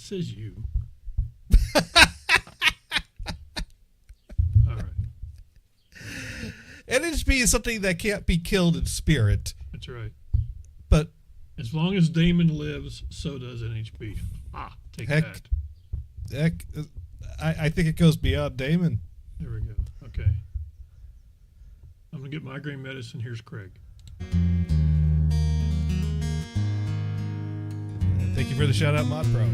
Says you. All right. NHP is something that can't be killed in spirit. That's right. But as long as Damon lives, so does NHP. Take that. Heck, I think it goes beyond Damon. There we go. Okay. I'm going to get migraine medicine. Here's Craig. Thank you for the shout out, Mod Pro.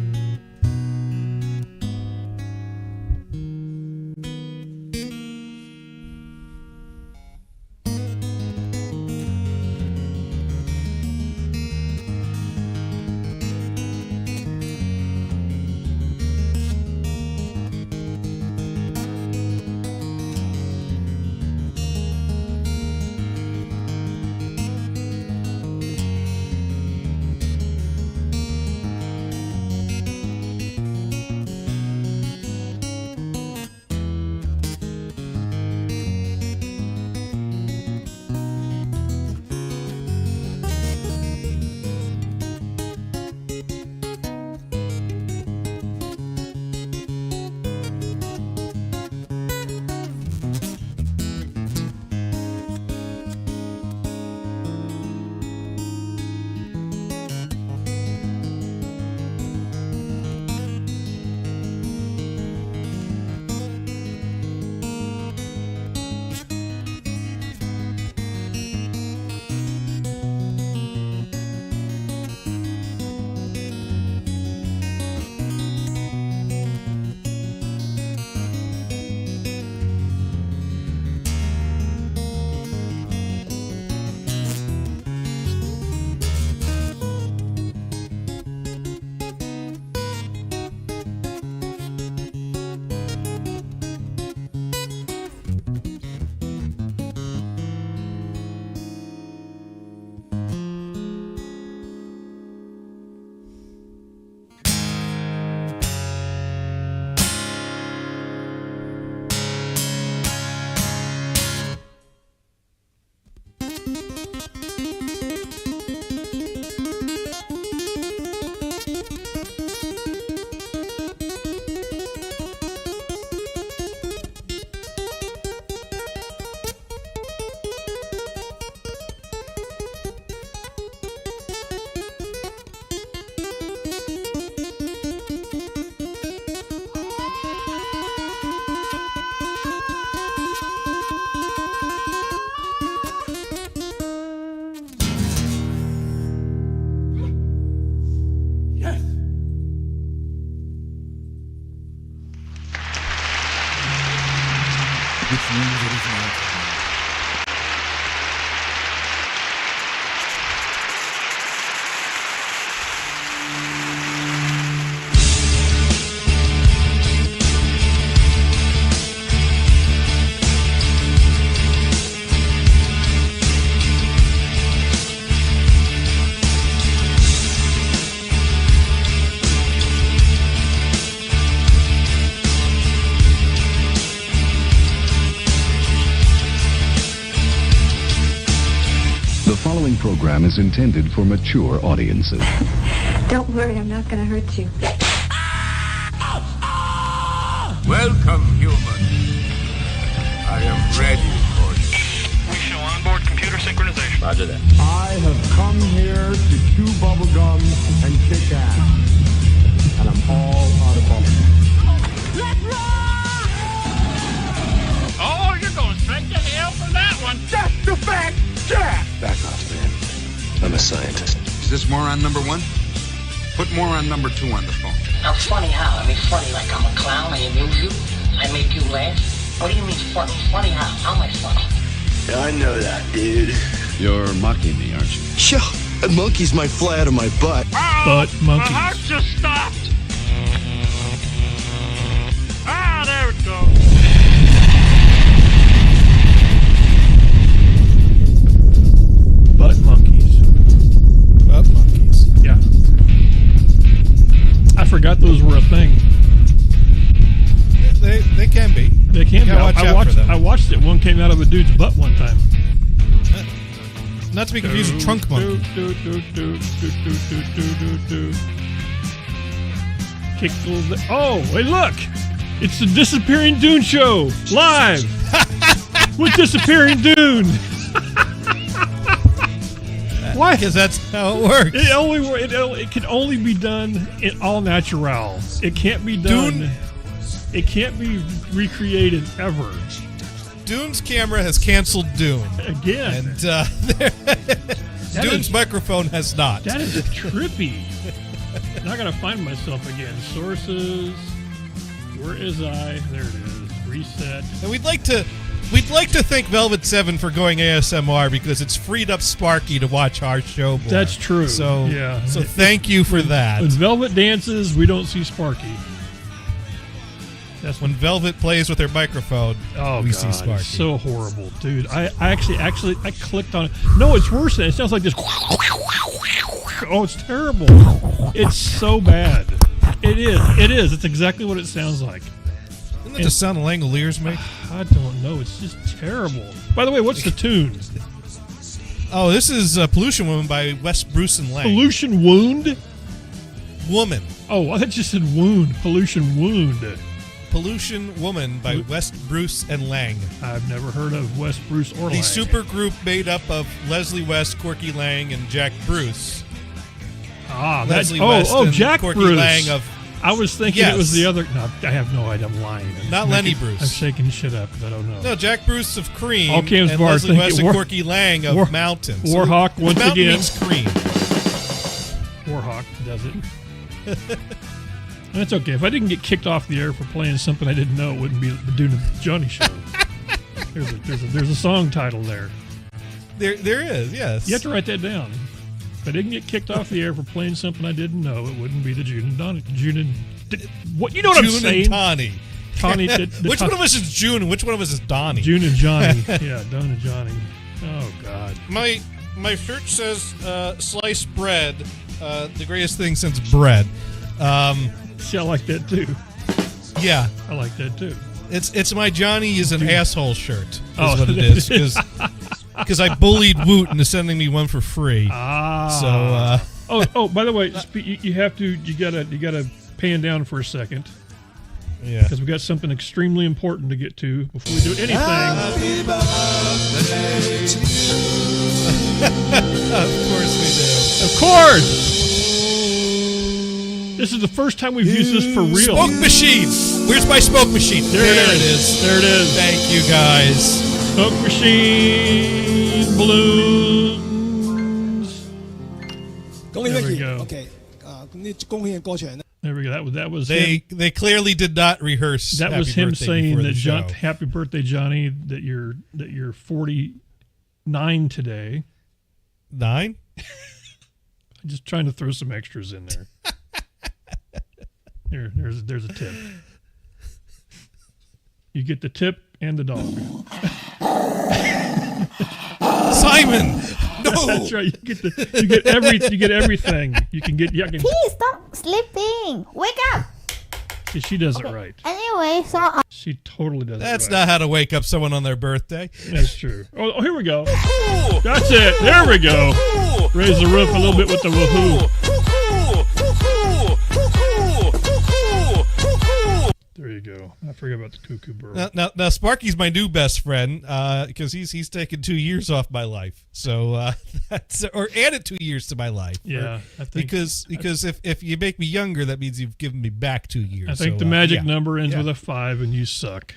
which means it is now time. The following program is intended for mature audiences. Don't worry, I'm not going to hurt you. Welcome, human. I am ready for you. We show onboard computer synchronization. Roger that. I have come here to chew bubblegum and kick ass. And I'm all out of bubblegum. Let's rock! Oh, you're going straight to hell for that one. That's the fact, Jack! Back off, man. I'm a scientist. Is this moron number one? Put moron number two on the phone. I'm funny how? I mean funny like I'm a clown, I amuse you, I make you laugh. What do you mean funny? Funny how? How am I funny? Yeah, I know that, dude. You're mocking me, aren't you? Sure. A monkey's my fly out of my butt. Butt monkeys. My heart just stopped. Ah, there it goes. Butt monkeys. Butt monkeys. Yeah. I forgot those were a thing. Yeah, they can be. They can be. You gotta watch out for them. I watched it. One came out of a dude's butt one time. Not to be confused with trunk monkey. kick a little bit. Oh, hey, look! It's the Disappearing Dune show live with Disappearing Dune. Why? Because that's how it works. It can only be done in all natural. It can't be done. Dune? It can't be recreated ever. Dune's camera has canceled Dune. Again. And Dune's microphone has not. That is trippy. Now I gotta find myself again. Sources. Where is I? There it is. Reset. And we'd like to thank Velvet 7 for going ASMR because it's freed up Sparky to watch our show more. That's true. So yeah. So thank you for that. When Velvet dances, we don't see Sparky. That's when Velvet plays with her microphone. Oh, we God, see Sparky. It's so horrible, dude. I actually I clicked on it. No, it's worse than it sounds like this. Oh, it's terrible. It's so bad. It is. It's exactly what it sounds like. Isn't that the sound Langoliers make? I don't know. It's just terrible. By the way, what's the tune? Oh, this is Pollution Woman by West Bruce and Lang. Pollution Wound? Woman. Oh, I thought you said wound. Pollution Wound. Pollution Woman by West Bruce and Lang. I've never heard of West Bruce or Lang. The super group made up of Leslie West, Corky Lang, and Jack Bruce. Ah, Leslie West and Jack Corky Bruce. Lang of. I was thinking it was the other. No, I have no idea. I'm lying. Not Lenny Bruce. I'm shaking shit up because I don't know. No, Jack Bruce of Cream Okay, and Leslie West and Corky Lang of Mountain. Warhawk once Mountain again. means Cream. Warhawk does it. That's okay. If I didn't get kicked off the air for playing something I didn't know, it wouldn't be the Dune and Jonny show. There's a song title there. There is, yes. You have to write that down. If I didn't get kicked off the air for playing something I didn't know, it wouldn't be the June and Donnie. What you know what I'm saying? June and Tawny. Which one of us is June and which one of us is Donnie? June and Johnny. Yeah, Don and Johnny. Oh God. My shirt says sliced bread, the greatest thing since bread. See, I like that too. Yeah, I like that too. It's my Johnny is an asshole shirt. Is Oh, what it is because I bullied Woot into sending me one for free. Ah. So. By the way, you gotta pan down for a second. Yeah. Because we got something extremely important to get to before we do anything. Happy birthday to you. Of course we do. Of course. This is the first time we've used this for real. Smoke machine. Where's my smoke machine? There it is. There it is. Thank you, guys. Smoke machine, balloons. There we go. Okay. There we go. That was they him. They clearly did not rehearse. That was Happy him Birthday saying before that the show. happy birthday, Johnny. That you're 49 today. 9? I'm just trying to throw some extras in there. There's a tip. You get the tip and the dog. Simon, no. That's right. You get everything. You can get. Please stop sleeping. Wake up. See, she does it right. Anyway, so She totally does it right. That's not how to wake up someone on their birthday. That's true. Oh, here we go. That's it. There we go. Raise the roof a little bit with the woohoo. There you go. I forgot about the cuckoo bird. Now Sparky's my new best friend because he's taken 2 years off my life. So that's added 2 years to my life. Yeah, I think because if you make me younger, that means you've given me back 2 years. I think the magic number ends with a 5, and you suck.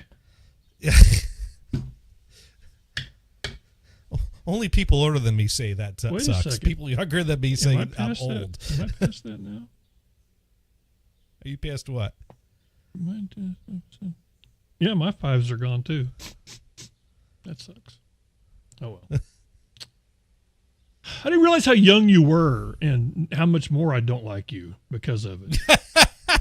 Only people older than me say that Wait a sucks. second. People younger than me say I'm old. Am I past that now? Are you past what? Yeah, my 5s are gone too. That sucks. Oh well. I didn't realize how young you were and how much more I don't like you because of it. I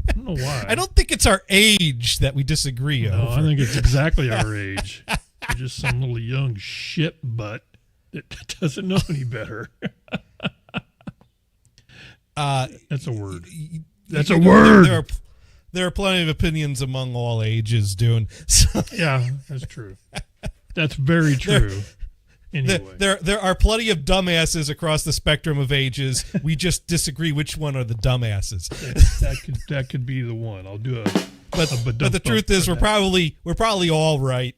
don't know why. I don't think it's our age that we disagree No, over. I think it's exactly our age. You're just some little young shit butt that doesn't know any better. That's a word. That's a word. There are plenty of opinions among all ages, Dune. So yeah, that's true. That's very true. Anyway. There are plenty of dumbasses across the spectrum of ages. We just disagree which one are the dumbasses. That could be the one. I'll do a. But the truth is, we're probably all right.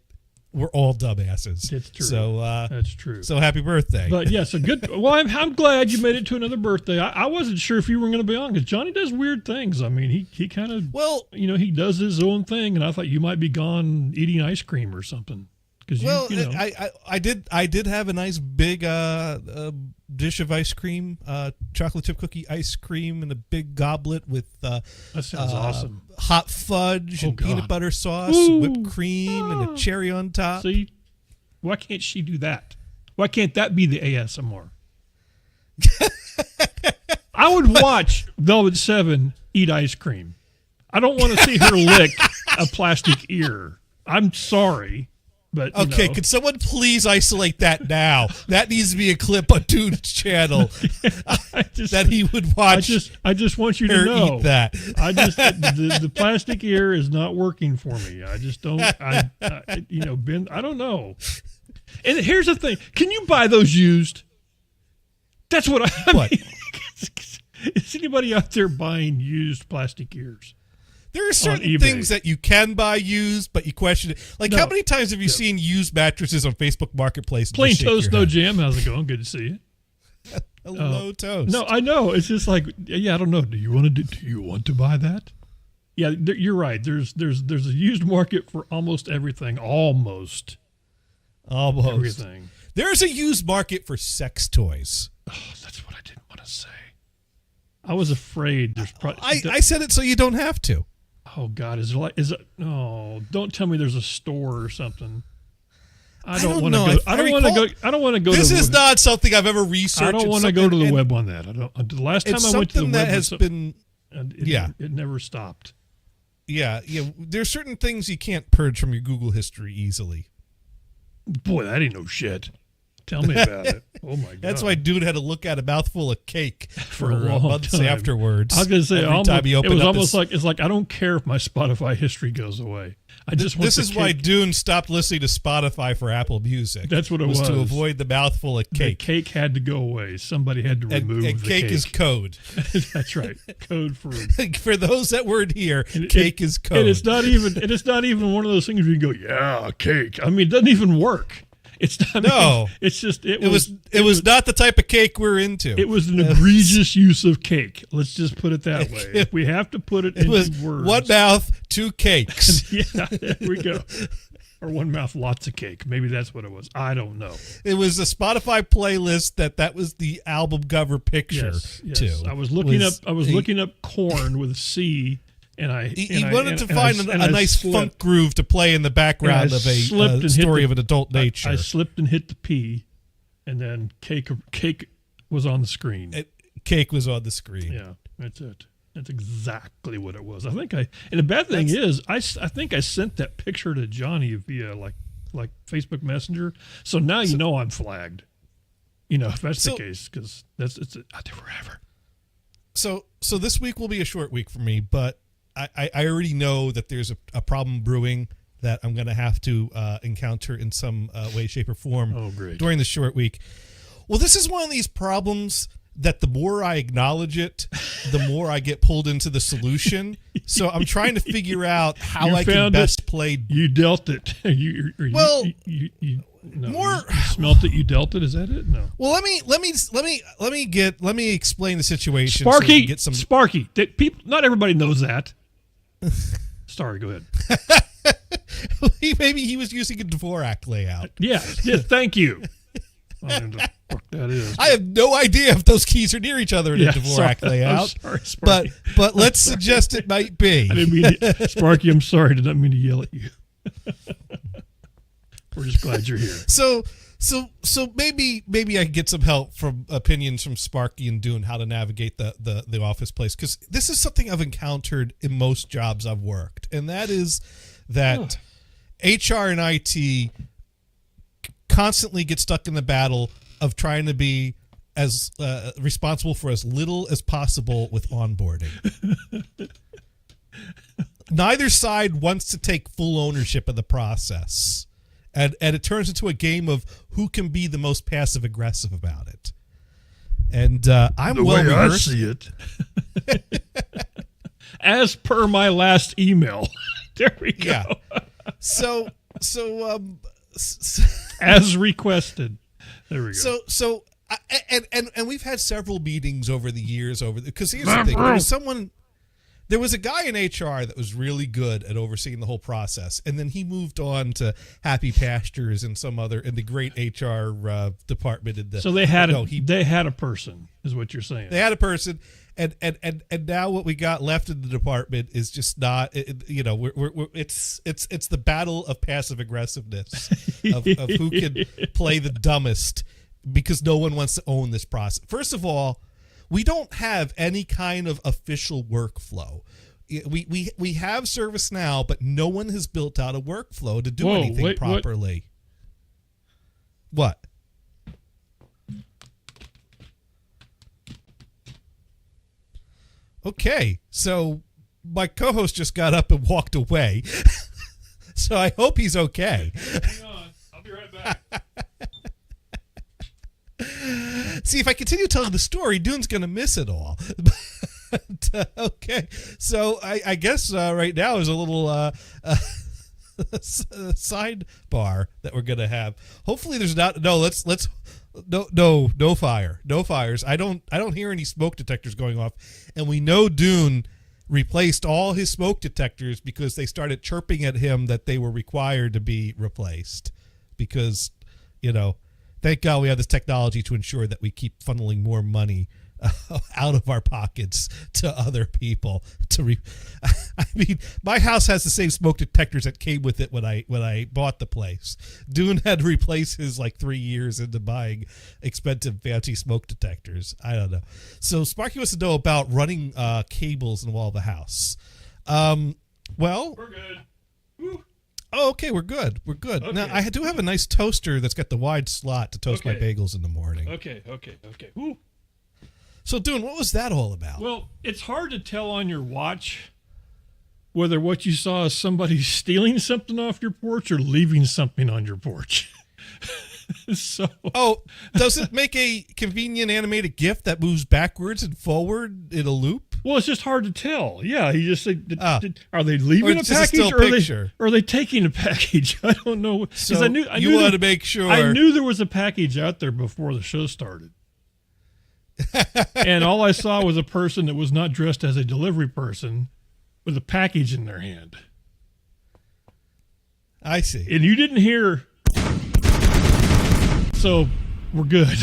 We're all dumbasses. It's true. So that's true. So happy birthday. But yeah, so good. Well, I'm glad you made it to another birthday. I wasn't sure if you were going to be on because Johnny does weird things. I mean, he kind of he does his own thing, and I thought you might be gone eating ice cream or something. I did have a nice big dish of ice cream, chocolate chip cookie ice cream in a big goblet with that sounds awesome. Hot fudge and peanut butter sauce, whipped cream, and a cherry on top. See, why can't she do that? Why can't that be the ASMR? I would watch Velvet 7 eat ice cream. I don't want to see her lick a plastic ear. I'm sorry. But, okay, could someone please isolate that now? That needs to be a clip on Dune's channel that he would watch. I just want you to know eat that. The plastic ear is not working for me. I just don't. I don't know. And here's the thing: can you buy those used? That's what I mean. Is anybody out there buying used plastic ears? There are certain things that you can buy used, but you question it. Like, how many times have you seen used mattresses on Facebook Marketplace? Plain Toast, No Jam. How's it going? Good to see you. Hello, Toast. No, I know. It's just like, I don't know. Do you want to buy that? Yeah, you're right. There's a used market for almost everything. Almost everything. There's a used market for sex toys. Oh, that's what I didn't want to say. I was afraid. There's probably. I said it so you don't have to. Oh God, is it? No, don't tell me there's a store or something. I don't want to go. I don't want to go. This is not something I've ever researched. I don't want to go to the web on that. I don't. The last time I went to the web, that has been. It never stopped. Yeah. There's certain things you can't purge from your Google history easily. Boy, that ain't no shit. Tell me about it. Oh my God. That's why Dune had to look at a mouthful of cake for a long months time. afterwards. I was gonna say it was almost like it's like I don't care if my Spotify history goes away. I just want this is why Dune stopped listening to Spotify for Apple Music. That's what it was to avoid the mouthful of cake. The cake had to go away. Somebody had to remove and the cake. Is code. That's right. Code for those that weren't here. Cake is code. And it's not even one of those things where you go, yeah, cake. I mean, it doesn't even work. It's not. No, it's just it was not the type of cake we're into. It was an egregious use of cake. Let's just put it that way. If we have to put it into words. One mouth, two cakes. Yeah, there we go. Or one mouth, lots of cake. Maybe that's what it was. I don't know. It was a Spotify playlist that was the album cover picture too. I was looking up corn with a C. And he wanted to find a nice funk groove to play in the background of a story of an adult nature. I slipped and hit the P, and then cake was on the screen. Cake was on the screen. Yeah, that's it. That's exactly what it was. And the bad thing is, I think I sent that picture to Johnny via like Facebook Messenger. So now you know I'm flagged. If that's the case, because it's out there forever. So this week will be a short week for me, but I already know that there's a problem brewing that I'm going to have to encounter in some way, shape, or form during the short week. Well, this is one of these problems that the more I acknowledge it, the more I get pulled into the solution. So I'm trying to figure out how I can best play. You dealt it. You smelt it. You dealt it. Is that it? No. Well, let me explain the situation. Sparky, so Sparky. Not everybody knows that. Sorry, go ahead. Maybe he was using a Dvorak layout. Yes, thank you. I don't know what the fuck that is. I have no idea if those keys are near each other in a Dvorak layout. I'm sorry, Sparky. But let's suggest it might be. I didn't mean Sparky, I'm sorry. I did not mean to yell at you. We're just glad you're here. So maybe I can get some help from opinions from Sparky and Dune how to navigate the office place, because this is something I've encountered in most jobs I've worked, and that is that HR and IT constantly get stuck in the battle of trying to be as responsible for as little as possible with onboarding. Neither side wants to take full ownership of the process. and it turns into a game of who can be the most passive aggressive about it. And I'm the well way I rehearsed. see it. As per my last email. There we go. Yeah. So as requested. There we go. So and we've had several meetings over the years because here's the thing. There was a guy in HR that was really good at overseeing the whole process, and then he moved on to Happy Pastures and some other in the great HR department. So they had a person, is what you're saying. They had a person, and now what we got left in the department is just not. It's the battle of passive aggressiveness of who can play the dumbest, because no one wants to own this process. First of all, we don't have any kind of official workflow. We have ServiceNow, but no one has built out a workflow to do anything properly. What? Okay, so my co-host just got up and walked away. So I hope he's okay. Hang on. I'll be right back. See, if I continue telling the story, Dune's going to miss it all. But, okay, so I guess right now is a little sidebar that we're going to have. Hopefully, there's not. No, no fires. I don't hear any smoke detectors going off, and we know Dune replaced all his smoke detectors because they started chirping at him that they were required to be replaced because, thank God we have this technology to ensure that we keep funneling more money out of our pockets to other people. I mean, my house has the same smoke detectors that came with it when I bought the place. Dune had to replace his 3 years into buying expensive fancy smoke detectors. I don't know. So Sparky wants to know about running cables in the wall of the house. Well, we're good. Woo. Oh, okay, we're good. Okay. Now, I do have a nice toaster that's got the wide slot to toast my bagels in the morning. Okay. Woo. So, Dune, what was that all about? Well, it's hard to tell on your watch whether what you saw is somebody stealing something off your porch or leaving something on your porch. Does it make a convenient animated GIF that moves backwards and forward in a loop? Well, it's just hard to tell. Yeah, he just said, are they leaving a package or are they taking a package? I don't know. So I knew wanted to make sure. I knew there was a package out there before the show started. And all I saw was a person that was not dressed as a delivery person with a package in their hand. I see. And you didn't hear. So we're good.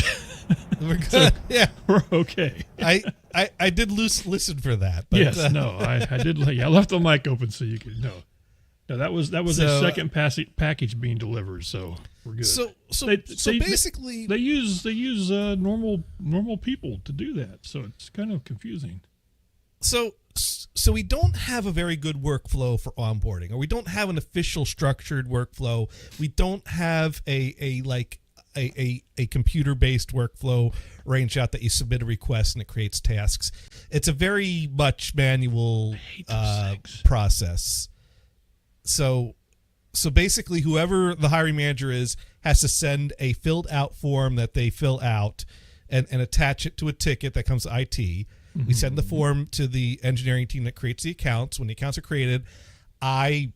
We're good. Yeah, we're okay. I did listen for that. But, yes, no, I did. I left the mic open so you could know. No, that was a second package being delivered, so we're good. So basically, they use normal people to do that, so it's kind of confusing. So we don't have a very good workflow for onboarding, or we don't have an official structured workflow. We don't have a computer-based workflow range out that you submit a request and it creates tasks. It's a very much manual process. So basically, whoever the hiring manager is has to send a filled out form that they fill out and attach it to a ticket that comes to IT. Mm-hmm. We send the form to the engineering team that creates the accounts. When the accounts are created, I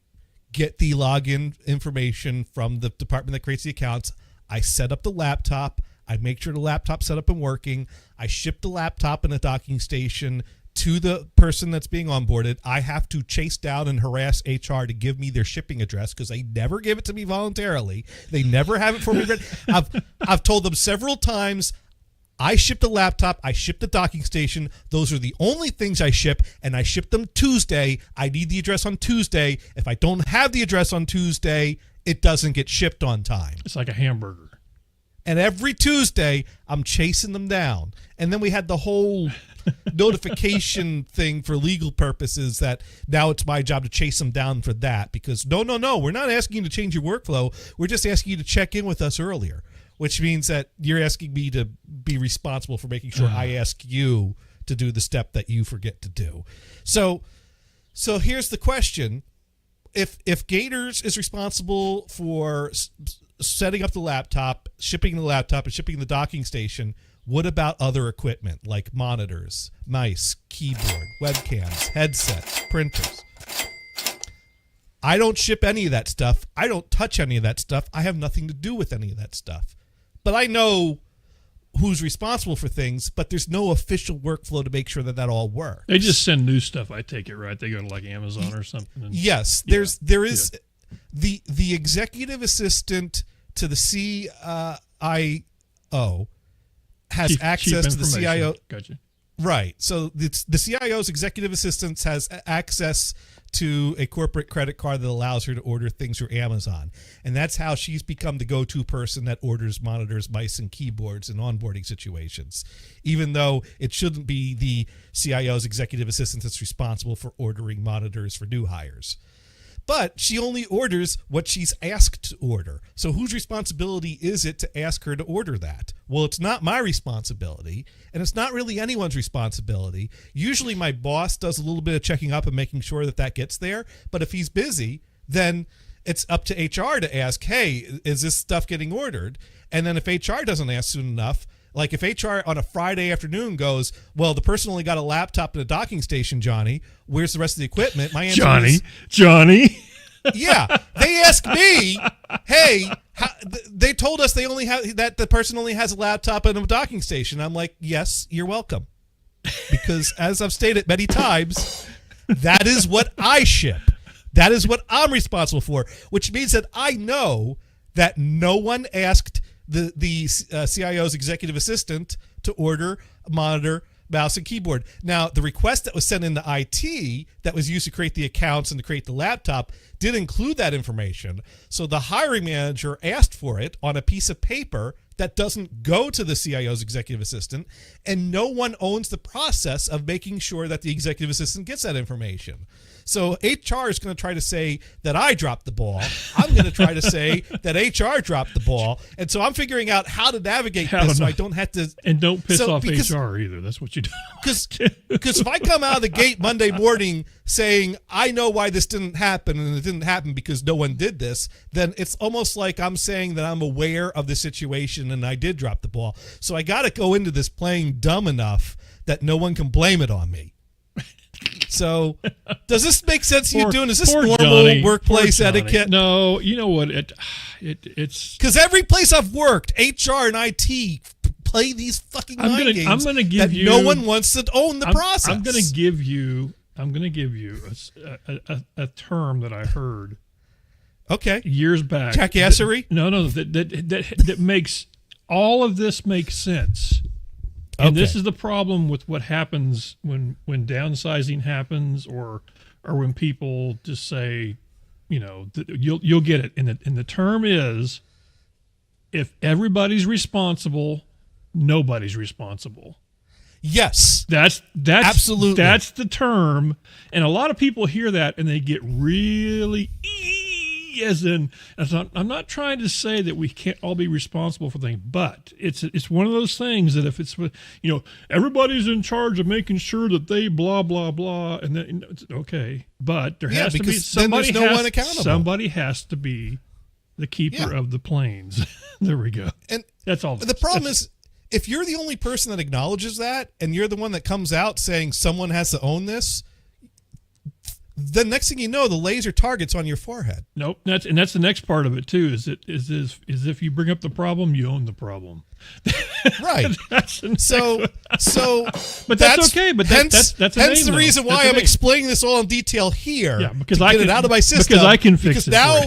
get the login information from the department that creates the accounts. I set up the laptop. I make sure the laptop's set up and working. I ship the laptop and a docking station to the person that's being onboarded. I have to chase down and harass HR to give me their shipping address because they never give it to me voluntarily. They never have it for me. I've told them several times, I ship the laptop, I ship the docking station. Those are the only things I ship, and I ship them Tuesday. I need the address on Tuesday. If I don't have the address on Tuesday, it doesn't get shipped on time. It's like a hamburger. And every Tuesday, I'm chasing them down. And then we had the whole notification thing for legal purposes that now it's my job to chase them down for that because no, we're not asking you to change your workflow. We're just asking you to check in with us earlier, which means that you're asking me to be responsible for making sure I ask you to do the step that you forget to do. So here's the question. if Gators is responsible for setting up the laptop, shipping the laptop, and shipping the docking station, what about other equipment like monitors, mice, keyboard, webcams, headsets, printers? I don't ship any of that stuff. I don't touch any of that stuff. I have nothing to do with any of that stuff. But I know who's responsible for things, but there's no official workflow to make sure that all works. They just send new stuff, I take it, right? They go to like Amazon or something. And, yes, there is the executive assistant to the CIO has access to the CIO. Gotcha. Right. So the CIO's executive assistant has access to a corporate credit card that allows her to order things through Amazon. And that's how she's become the go-to person that orders monitors, mice, and keyboards in onboarding situations, even though it shouldn't be the CIO's executive assistant that's responsible for ordering monitors for new hires. But she only orders what she's asked to order. So whose responsibility is it to ask her to order that? Well, it's not my responsibility, and it's not really anyone's responsibility. Usually my boss does a little bit of checking up and making sure that gets there. But if he's busy, then it's up to HR to ask, hey, is this stuff getting ordered? And then if HR doesn't ask soon enough, like if HR on a Friday afternoon goes, well, the person only got a laptop and a docking station, Johnny, where's the rest of the equipment? My answer is, Johnny. Yeah, they ask me, hey, they told us they only have that the person only has a laptop and a docking station. I'm like, yes, you're welcome. Because as I've stated many times, that is what I ship. That is what I'm responsible for, which means that I know that no one asked the CIO's executive assistant to order a monitor, mouse, and keyboard. Now, the request that was sent into IT that was used to create the accounts and to create the laptop did include that information. So the hiring manager asked for it on a piece of paper that doesn't go to the CIO's executive assistant, and no one owns the process of making sure that the executive assistant gets that information. So HR is going to try to say that I dropped the ball. I'm going to try to say that HR dropped the ball. And so I'm figuring out how to navigate this so I don't have to. And don't piss off HR either. That's what you do. Because if I come out of the gate Monday morning saying, I know why this didn't happen and it didn't happen because no one did this, then it's almost like I'm saying that I'm aware of the situation and I did drop the ball. So I got to go into this playing dumb enough that no one can blame it on me. So, does this make sense to you, Dune? Is this normal Johnny, workplace etiquette? No, you know what? It's because every place I've worked, HR and IT play these fucking mind games. I'm going to give you. No one wants to own the process. I'm going to give you. A term that I heard. Okay. Years back. Jackassery? No. That makes all of this makes sense. And this is the problem with what happens when downsizing happens, or when people just say, you'll get it. And the term is, if everybody's responsible, nobody's responsible. Yes, that's absolutely, that's the term. And a lot of people hear that and they get really I'm not trying to say that we can't all be responsible for things, but it's one of those things that if it's, everybody's in charge of making sure that they blah blah blah, and then it's okay, but there has to be somebody. Then there's no one accountable. Somebody has to be the keeper of the planes. There we go. And that's all. The problem is, if you're the only person that acknowledges that, and you're the one that comes out saying someone has to own this, the next thing you know, the laser target's on your forehead. Nope, that's the next part of it too. Is if you bring up the problem, you own the problem. Right. But that's okay. But that's hence the reason why I'm explaining this all in detail here. Yeah, because I get it out of my system. Because I can fix it now.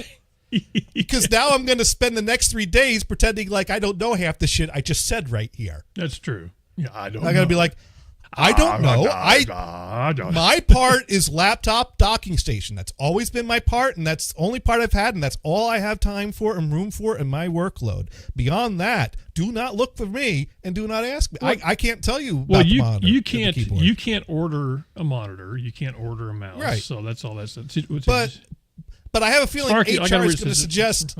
Because now I'm going to spend the next 3 days pretending like I don't know half the shit I just said right here. That's true. Yeah, I don't. I got to be like, I don't know. My part is laptop docking station. That's always been my part, and that's the only part I've had, and that's all I have time for and room for in my workload. Beyond that, do not look for me and do not ask me. I can't tell you about the monitor. You can't order a monitor. You can't order a mouse. Right. So that's all that's. But I have a feeling Sparky, HR is going to suggest.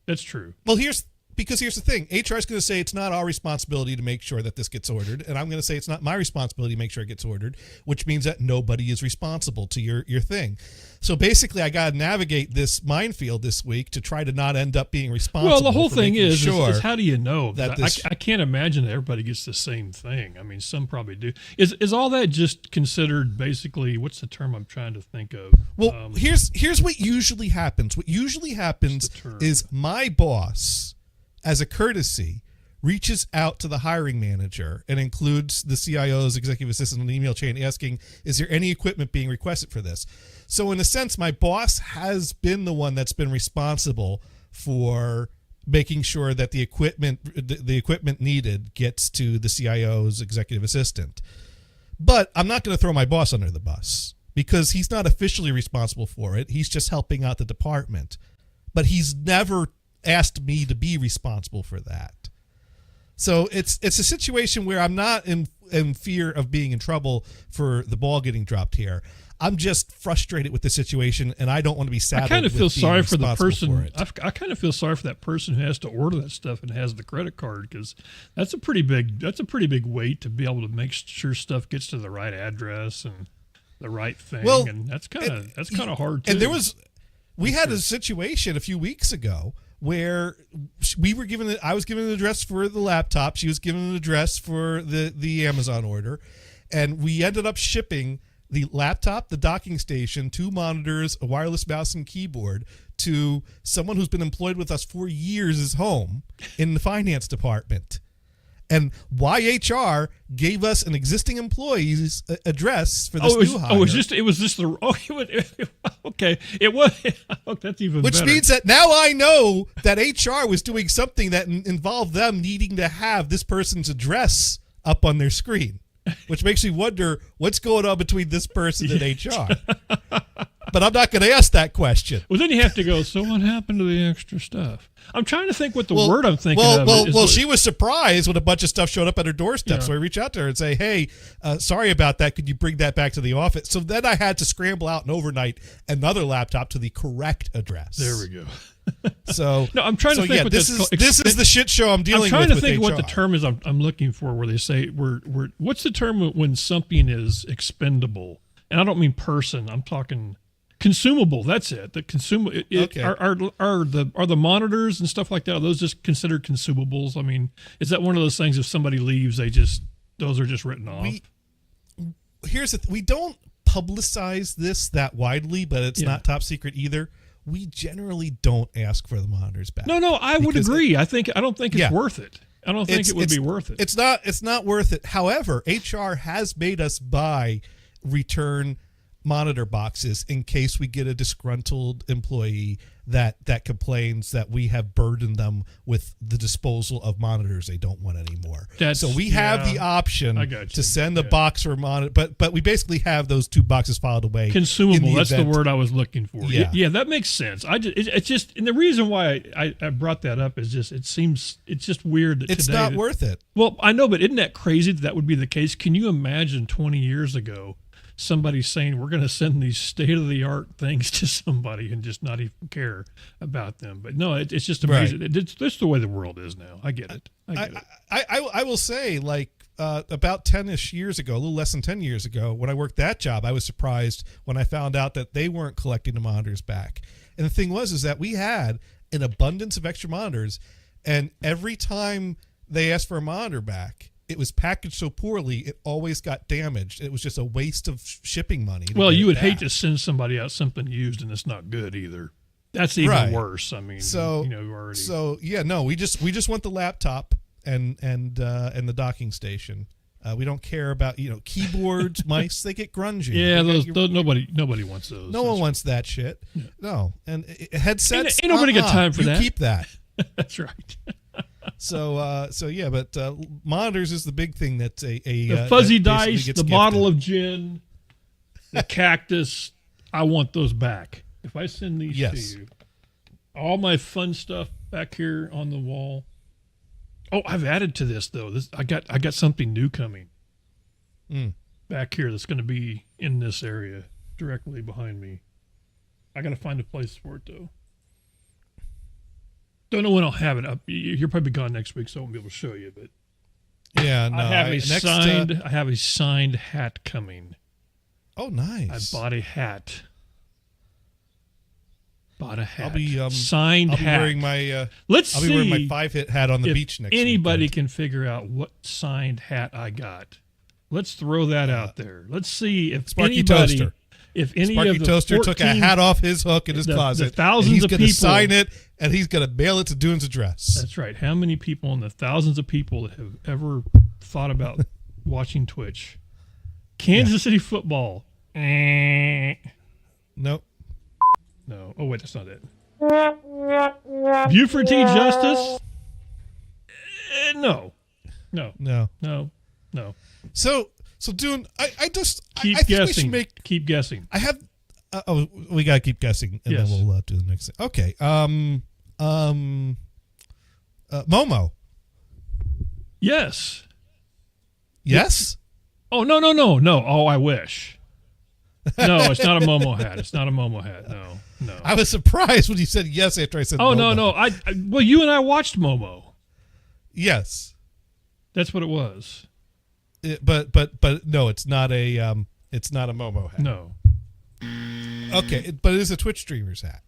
That's true. Well, here's because here's the thing. HR is going to say it's not our responsibility to make sure that this gets ordered. And I'm going to say it's not my responsibility to make sure it gets ordered, which means that nobody is responsible to your thing. So basically, I got to navigate this minefield this week to try to not end up being responsible. Well, the whole thing is how do you know? That I can't imagine that everybody gets the same thing. I mean, some probably do. Is all that just considered basically, what's the term I'm trying to think of? Well, here's what usually happens. What usually happens is my boss, as a courtesy, reaches out to the hiring manager and includes the CIO's executive assistant on the email chain asking, is there any equipment being requested for this? So in a sense, my boss has been the one that's been responsible for making sure that the equipment needed gets to the CIO's executive assistant. But I'm not going to throw my boss under the bus because he's not officially responsible for it. He's just helping out the department. But he's never asked me to be responsible for that. So it's a situation where I'm not in fear of being in trouble for the ball getting dropped here. I'm just frustrated with the situation, and I don't want to be saddled. I kind of feel sorry for the person. For I kind of feel sorry for that person who has to order that stuff and has the credit card, because that's a pretty big weight to be able to make sure stuff gets to the right address and the right thing. Well, and that's kind of hard too. And we had a situation a few weeks ago where I was given an address for the laptop, she was given an address for the Amazon order, and we ended up shipping the laptop, the docking station, 2 monitors, a wireless mouse and keyboard to someone who's been employed with us for years' home in the finance department. And YHR gave us an existing employee's address for this new hire. Okay. It was. That's even Which better. means that now I know that HR was doing something that involved them needing to have this person's address up on their screen, which makes me wonder what's going on between this person and HR. But I'm not going to ask that question. Well, then you have to go, so what happened to the extra stuff? I'm trying to think what the word I'm thinking of is. Well, she was surprised when a bunch of stuff showed up at her doorstep. Yeah. So I reach out to her and say, hey, sorry about that. Could you bring that back to the office? So then I had to scramble out and overnight another laptop to the correct address. There we go. So no, I'm trying to think what this is the shit show I'm dealing with. I'm trying to think HR. what the term is I'm looking for, where they say what's the term when something is expendable? And I don't mean person. I'm talking consumable. That's it. The consumable. Okay. Are the monitors and stuff like that? Are those just considered consumables? I mean, is that one of those things? If somebody leaves, those are just written off. We don't publicize this that widely, but it's not top secret either. We generally don't ask for the monitors back. No, I would agree. I don't think it's worth it. I don't think it would be worth it. It's not worth it. However, HR has made us buy return monitor boxes in case we get a disgruntled employee that complains that we have burdened them with the disposal of monitors they don't want anymore. So we have the option to send a box or monitor, but we basically have those 2 boxes filed away. Consumable. That's the word I was looking for. Yeah, that makes sense. It's just, and the reason why I brought that up is just it's just weird that it's not worth it. Well, I know, but isn't that crazy that would be the case? Can you imagine 20 years ago somebody saying we're going to send these state-of-the-art things to somebody and just not even care about them? But no, it's just amazing. Right. It's the way the world is now. I get it. I will say, like, about 10-ish years ago, a little less than 10 years ago, when I worked that job, I was surprised when I found out that they weren't collecting the monitors back. And the thing is that we had an abundance of extra monitors, and every time they asked for a monitor back, it was packaged so poorly, it always got damaged. It was just a waste of shipping money. Well, you would hate to send somebody out something used and it's not good either. That's even worse. I mean, we just want the laptop and the docking station. We don't care about keyboards, mice. They get grungy. Yeah, nobody wants those. No one wants that shit. Yeah. No, and headsets. Ain't nobody got time for that. You keep that. That's right. But monitors is the big thing. That's the fuzzy dice, the bottle of gin, the cactus. I want those back. If I send these to you, all my fun stuff back here on the wall. Oh, I've added to this though. I got something new coming back here that's going to be in this area directly behind me. I got to find a place for it though. Don't know when I'll have it up. You're probably gone next week, so I won't be able to show you. But Yeah, no. I have a signed hat coming. Oh, nice. I bought a hat. I'll be signed I'll be hat. wearing my. Let's I'll see be wearing my 5-hit hat on the beach next week. Anybody can figure out what signed hat I got. Let's throw that out there. Let's see if Sparky anybody. Toaster. If any Sparky of the Toaster 14, took a hat off his hook in his closet. The thousands he's of gonna people sign it, and he's going to mail it to Dune's address. That's right. How many people in the thousands of people that have ever thought about watching Twitch? Kansas City football. Nope. No. Oh wait, that's not it. Buford T. Justice. No. So Dune, I just keep I think guessing. we should Keep guessing. I have. We gotta keep guessing, and Yes. then we'll do the next thing. Okay. Momo. Yes. Yes. Oh no. Oh, I wish. No, it's not a Momo hat. It's not a Momo hat. No. I was surprised when you said yes after I said. Oh Momo. no. Well, you and I watched Momo. Yes. That's what it was. But no, it's not a Momo hat. No. Okay, but it is a Twitch streamer's hat.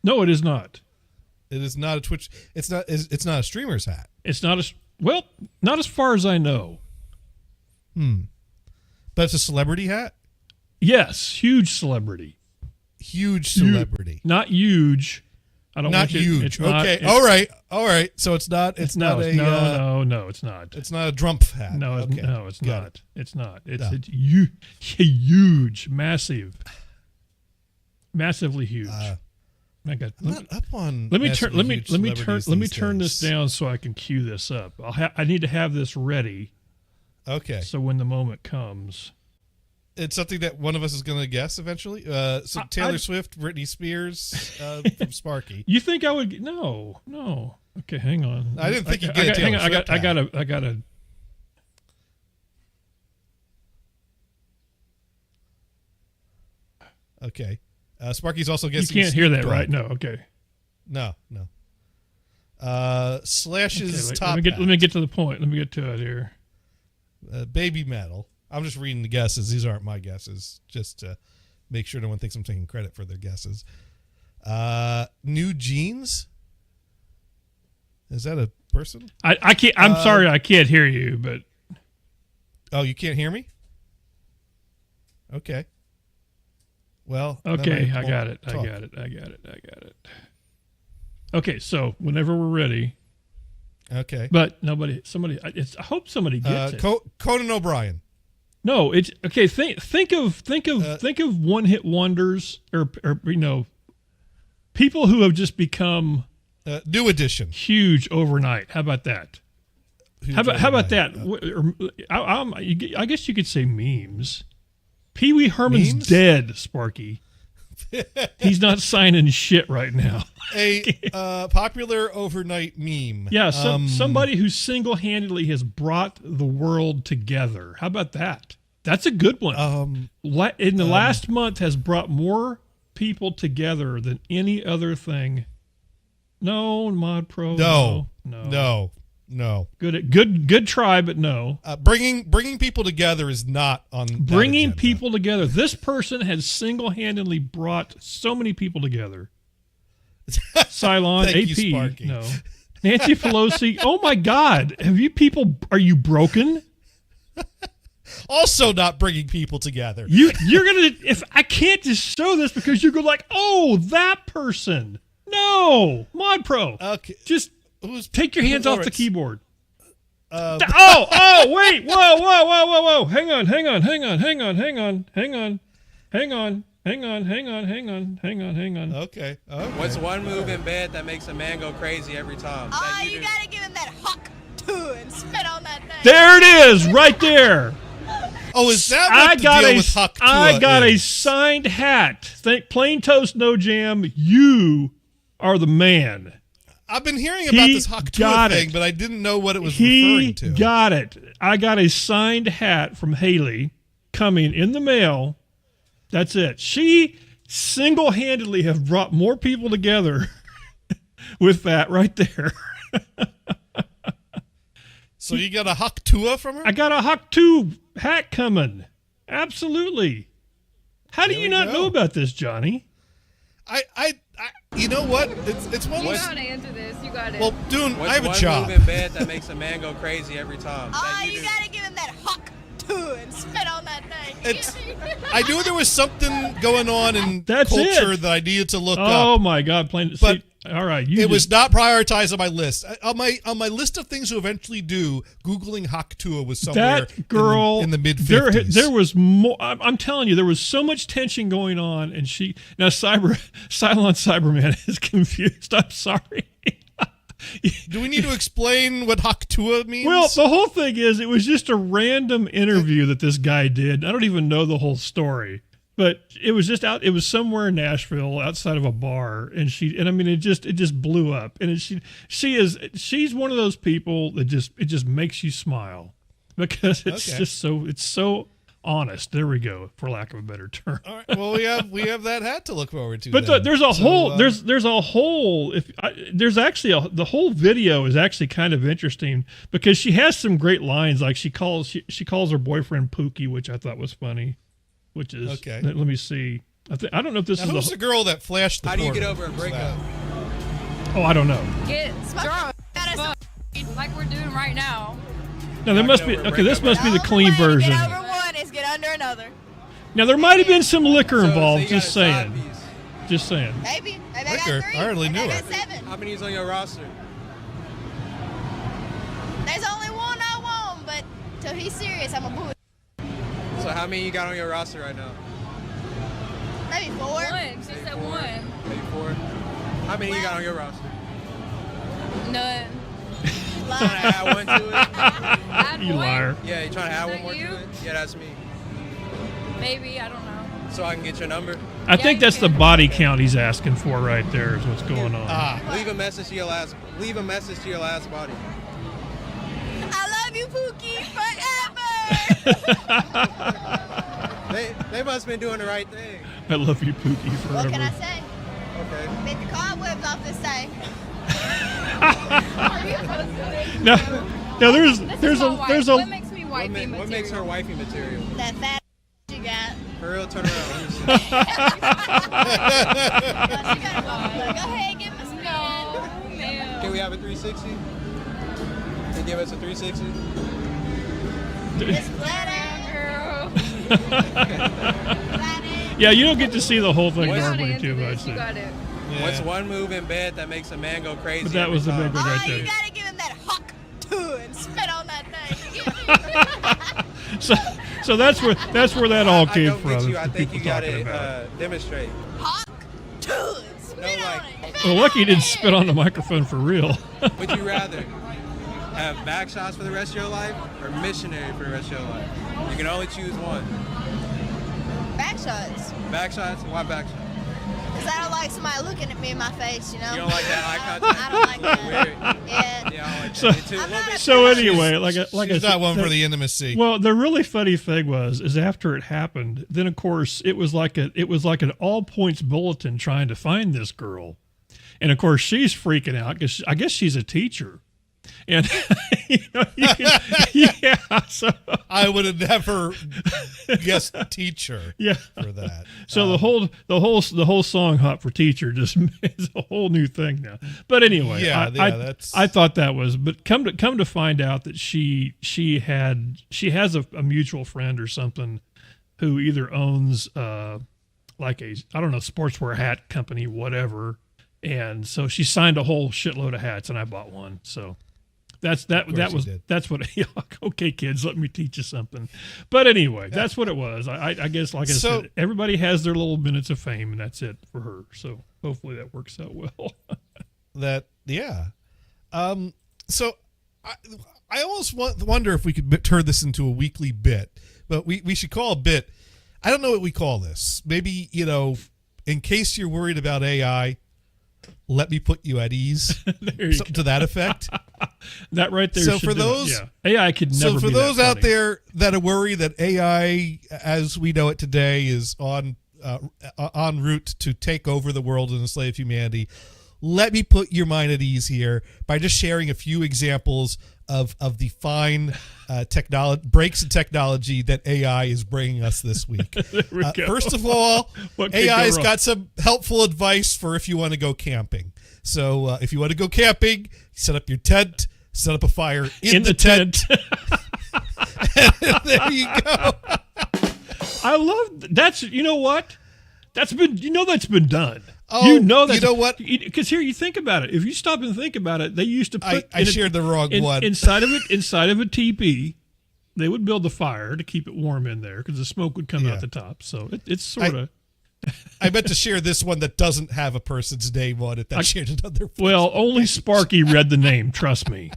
No, it is not. It is not a Twitch. It's not a streamer's hat. It's not not as far as I know. But it's a celebrity hat. Yes, huge celebrity. Huge celebrity. Not huge. I don't Not want you, huge. it's not, Okay. it's, All right. So it's not. It's not a. No, it's not. It's not a Drumpf hat. No, okay. no, it's Got not. it. It's not. It's No. huge, massively huge. I got. I'm not up on. Let me turn. Let me turn these this down so I can cue this up. I need to have this ready. Okay. So when the moment comes, it's something that one of us is going to guess eventually. So Taylor Swift, Britney Spears, from Sparky. You think I would? No. Okay, hang on. I didn't think you'd get a Taylor Swift hat. I got a. Okay. Sparky's also You guessing. can't hear that, Snoop right? Dogg. No. Okay. No. Slash's Okay, top. let me get to the point. Let me get to it here. Baby metal. I'm just reading the guesses. These aren't my guesses. Just to make sure no one thinks I'm taking credit for their guesses. New Jeans. Is that a person? I can't. I'm sorry, I can't hear you. But oh, you can't hear me? Okay. Well. Okay, then I got it. I got it. Okay, so whenever we're ready. Okay. But somebody. I hope somebody gets it. Conan O'Brien. No, it's okay. Think of one-hit wonders or people who have just become New Edition. Huge overnight. How about that? How about that? I guess you could say memes. Pee Wee Herman's memes? dead, Sparky. He's not signing shit right now. A popular overnight meme. Yeah, somebody who single-handedly has brought the world together. How about that? That's a good one. In the last month has brought more people together than any other thing. No, Mod Pro. No. Good try, but no. Bringing people together is not on bringing people together. This person has single-handedly brought so many people together. Cylon, Thank AP, you, Sparky. no. Nancy Pelosi. Oh my God! Are you broken? Also, not bringing people together. You're gonna. If I can't just show this because you go like, oh, that person. No, Mod Pro. Okay, just take your hands off the keyboard. Wait! Whoa! Hang on. Okay. What's one move in bed that makes a man go crazy every time? Oh, you gotta give him that huck too and spit on that thing. There it is, right there. Oh, is that what the deal with Huck Tua I got is? a signed hat. Plain toast, no jam. You are the man. I've been hearing about this Huck Tua thing, but I didn't know what it was referring to. He got it. I got a signed hat from Haley coming in the mail. That's it. She single-handedly have brought more people together with that right there. So you got a Hawk Tua from her? I got a Hawk 2 hat coming. Absolutely. How do you not know about this, Johnny? I you know what? It's one of You those. gotta answer this. You got it. Well, Dune, I have a What's job. one move in bed that makes a man go crazy every time? Oh, you gotta give him that hawk too and spit on that thing. I knew there was something going on in That's culture it. that I needed to look Oh up. my God! Plain, But see, all right, It was not prioritized on my list. On my list of things to eventually do, Googling Hawk Tua was somewhere that girl in the mid 50s. There was more. I'm telling you, there was so much tension going on, and Cylon Cyberman is confused. I'm sorry. Do we need to explain what Hawk Tua means? Well, the whole thing is, it was just a random interview that this guy did. I don't even know the whole story, but it was just out. It was somewhere in Nashville, outside of a bar, and I mean, it just blew up. And she's one of those people that just makes you smile because it's so honest. There we go, for lack of a better term. All right. Well, we have that hat to look forward to. But there's a whole. The whole video is actually kind of interesting because she has some great lines. Like she calls her boyfriend Pookie, which I thought was funny. Which is okay. Let me see. I don't know if this now, is who's the girl that flashed the How do you corner? get over a breakup? Oh, I don't know. Get drunk. Like we're doing right now. Now there must be. Okay, this must be the clean version. Get over one is get under another. Now there might have been some liquor involved. So you Just got a saying. side piece. Just saying. Maybe I Liquor? got 3. I hardly Maybe knew I it. got 7. How many is on your roster? There's only one I want, but till he's serious, I'm a boo. So how many you got on your roster right now? Maybe 4. One. She said one. Maybe 4. How many you got on your roster? None. Trying to add one to it? Add You one? liar. Yeah, you trying to add Is one that more you? to it? Yeah, that's me. Maybe, I don't know. So I can get your number? I think that's the body count he's asking for right there. Is what's going on. Leave a message to your last body. I love you, Pookie, forever. They must have been doing the right thing. I love you, Pookie, forever. What can I say? Okay. Get the cobwebs off this thing. Now there's a What makes me wifey material? What makes her wifey material? That fat you got. For real, turn around. Let me see. Go ahead, give us a No, man. Can we have a 360? Can you give us a 360? It's flat Yeah, you don't get to see the whole thing What's- normally too much. You got it. What's one move in bed that makes a man go crazy? But that was the big one right You there. gotta give him that hawk too and spit on that thing. So that's where that all I came don't from. get you. is I the think people you got talking to about it. demonstrate. Hawk too and spit on it. Well, lucky you didn't spit on the microphone for real. Would you rather have back shots for the rest of your life or missionary for the rest of your life? You can only choose one. Back shots. Back shots? Why back shots? Because I don't like somebody looking at me in my face, you know? You don't like that eye contact? I don't like that. Weird. Yeah. Yeah, I don't like So- that. Me too. A little bit. So anyway, like I She's said, not one for the intimacy. Well, the really funny thing is after it happened, then of course it was like an all points bulletin trying to find this girl, and of course she's freaking out because I guess she's a teacher, and yeah, so I would have never guessed teacher. Yeah. For that. So the whole song "Hot for Teacher" just is a whole new thing now. But anyway, I thought that was. But come to find out that she has a mutual friend or something who either owns like a sportswear hat company, whatever, and so she signed a whole shitload of hats, and I bought one. So. That's what. Okay, kids, let me teach you something. But anyway, that's what it was. I guess, like I said, everybody has their little minutes of fame, and that's it for her. So hopefully that works out well. So I almost wonder if we could turn this into a weekly bit, but we should call a bit. I don't know what we call this. Maybe, in case you're worried about AI, let me put you at ease. Something to that effect. That right there. So should for do those, it. Yeah. AI could never. So for be those that out funny. there that are worried that AI, as we know it today, is en route to take over the world and enslave humanity, let me put your mind at ease here by just sharing a few examples of the fine breaks in technology that AI is bringing us this week. First of all, AI's got some helpful advice for if you want to go camping. So if you want to go camping, set up your tent, set up a fire in the tent. And there you go. I love that's. You know what? That's been. That's been done. Oh, you know what? Because here, you think about it. If you stop and think about it, they used to put. I shared the wrong one inside of a teepee. They would build the fire to keep it warm in there because the smoke would come out the top. So it's sort of. I meant to share this one that doesn't have a person's name on it. That shared another. Well, only Sparky read the name. Trust me.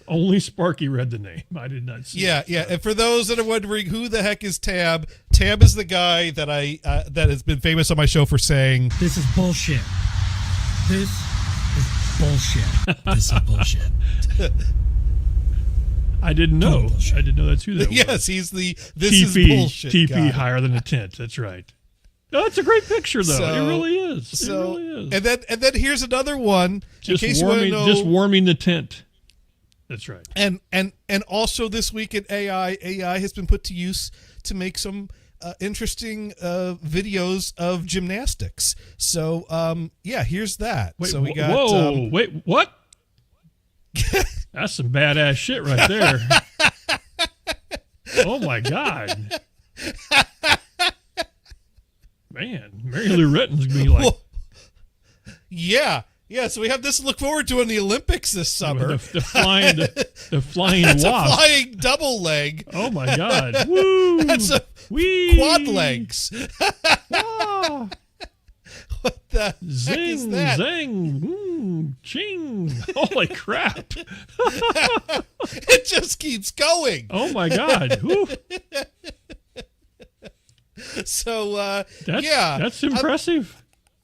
Only Sparky read the name. I did not see it. Yeah. And for those that are wondering who the heck is Tab, Tab is the guy that that has been famous on my show for saying, "This is bullshit. This is bullshit. This is bullshit." I didn't know. I didn't know that's who that was. Yes, he's the this TP, is bullshit TP guy. higher than a tent. That's right. No, it's a great picture, though. It really is. It really is. And then here's another one. Just in case you want to know, warming the tent. That's right. And also this week in AI has been put to use to make some interesting videos of gymnastics. So here's that. Wait, so we got wait, what? That's some badass shit right there. Oh my God. Man, Mary Lou Retton's gonna be like, yeah. So we have this to look forward to in the Olympics this summer. The flying That's wasp. a flying double leg. Oh my God! Woo! That's a quad legs. Wow. What the heck is that? Zing, ching! Holy crap! It just keeps going. Oh my God! Woo. So that's impressive.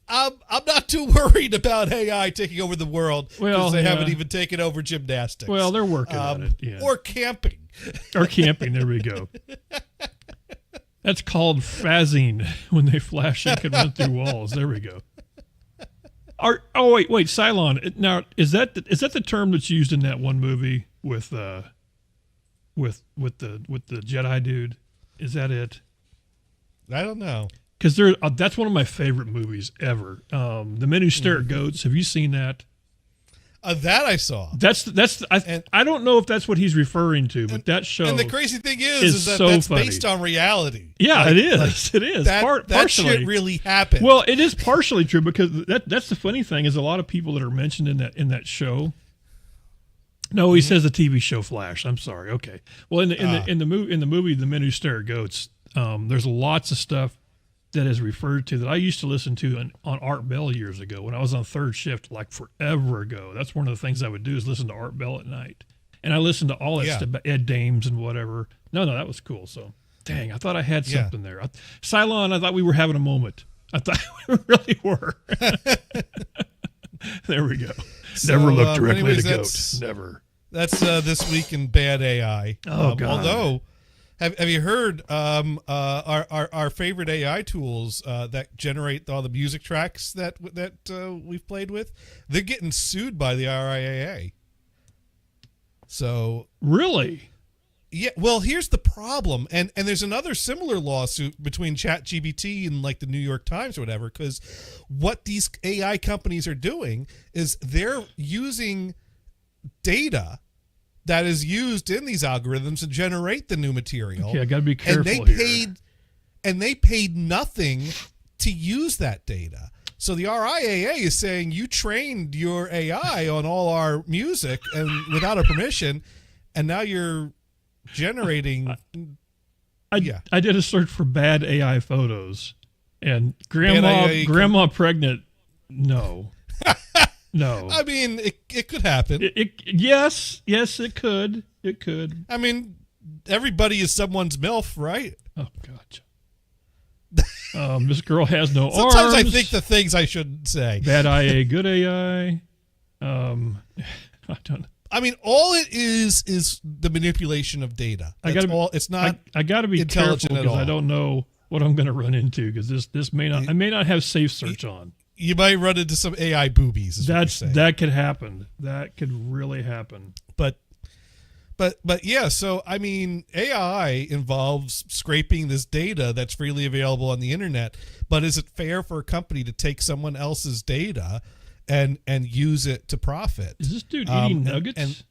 I'm not too worried about AI taking over the world because they haven't even taken over gymnastics. Well, they're working on it. Yeah. Or camping. There we go. That's called phazzing when they flash and can run through walls. There we go. Wait, Cylon. Now, is that the term that's used in that one movie with the Jedi dude? Is that it? I don't know. Because that's one of my favorite movies ever. The Men Who Stare at Goats. Have you seen that? That I saw. I don't know if that's what he's referring to, but that show. And the crazy thing is that so that's funny. based on reality. Yeah, it is. It is. That partially. shit really happened. Well, it is partially true because that's the funny thing is a lot of people that are mentioned in that show. No, he says the TV show Flash. I'm sorry. Okay. Well, in the movie The Men Who Stare at Goats, there's lots of stuff that is referred to that I used to listen to on Art Bell years ago when I was on third shift, like forever ago. That's one of the things I would do is listen to Art Bell at night. And I listened to all that stuff, Ed Dames and whatever. No, that was cool. So, dang, I thought I had something there. Cylon, I thought we were having a moment. I thought we really were. There we go. So, never look directly at a goat. Never. That's this week in bad AI. Oh, God. Although... Have you heard our favorite AI tools that generate all the music tracks that we've played with? They're getting sued by the RIAA. So really, yeah. Well, here's the problem, and there's another similar lawsuit between ChatGPT and like the New York Times or whatever, because what these AI companies are doing is they're using data that is used in these algorithms to generate the new material. Okay, I got to be careful and they paid nothing to use that data. So the RIAA is saying you trained your AI on all our music and without our permission, and now you're generating. I did a search for bad AI photos, and grandma pregnant. No. No, I mean it could happen. Yes, it could. It could. I mean, everybody is someone's MILF, right? Oh God. This girl has no arms. Sometimes I think the things I shouldn't say. Bad AI, good AI. I don't know. I mean, all it is the manipulation of data. It's not. I got to be careful because I don't know what I'm going to run into because this may not. I may not have safe search on. you might run into some AI boobies. That could happen. That could really happen. But yeah, so I mean, AI involves scraping this data that's freely available on the internet. But is it fair for a company to take someone else's data and use it to profit? Is this dude eating nuggets?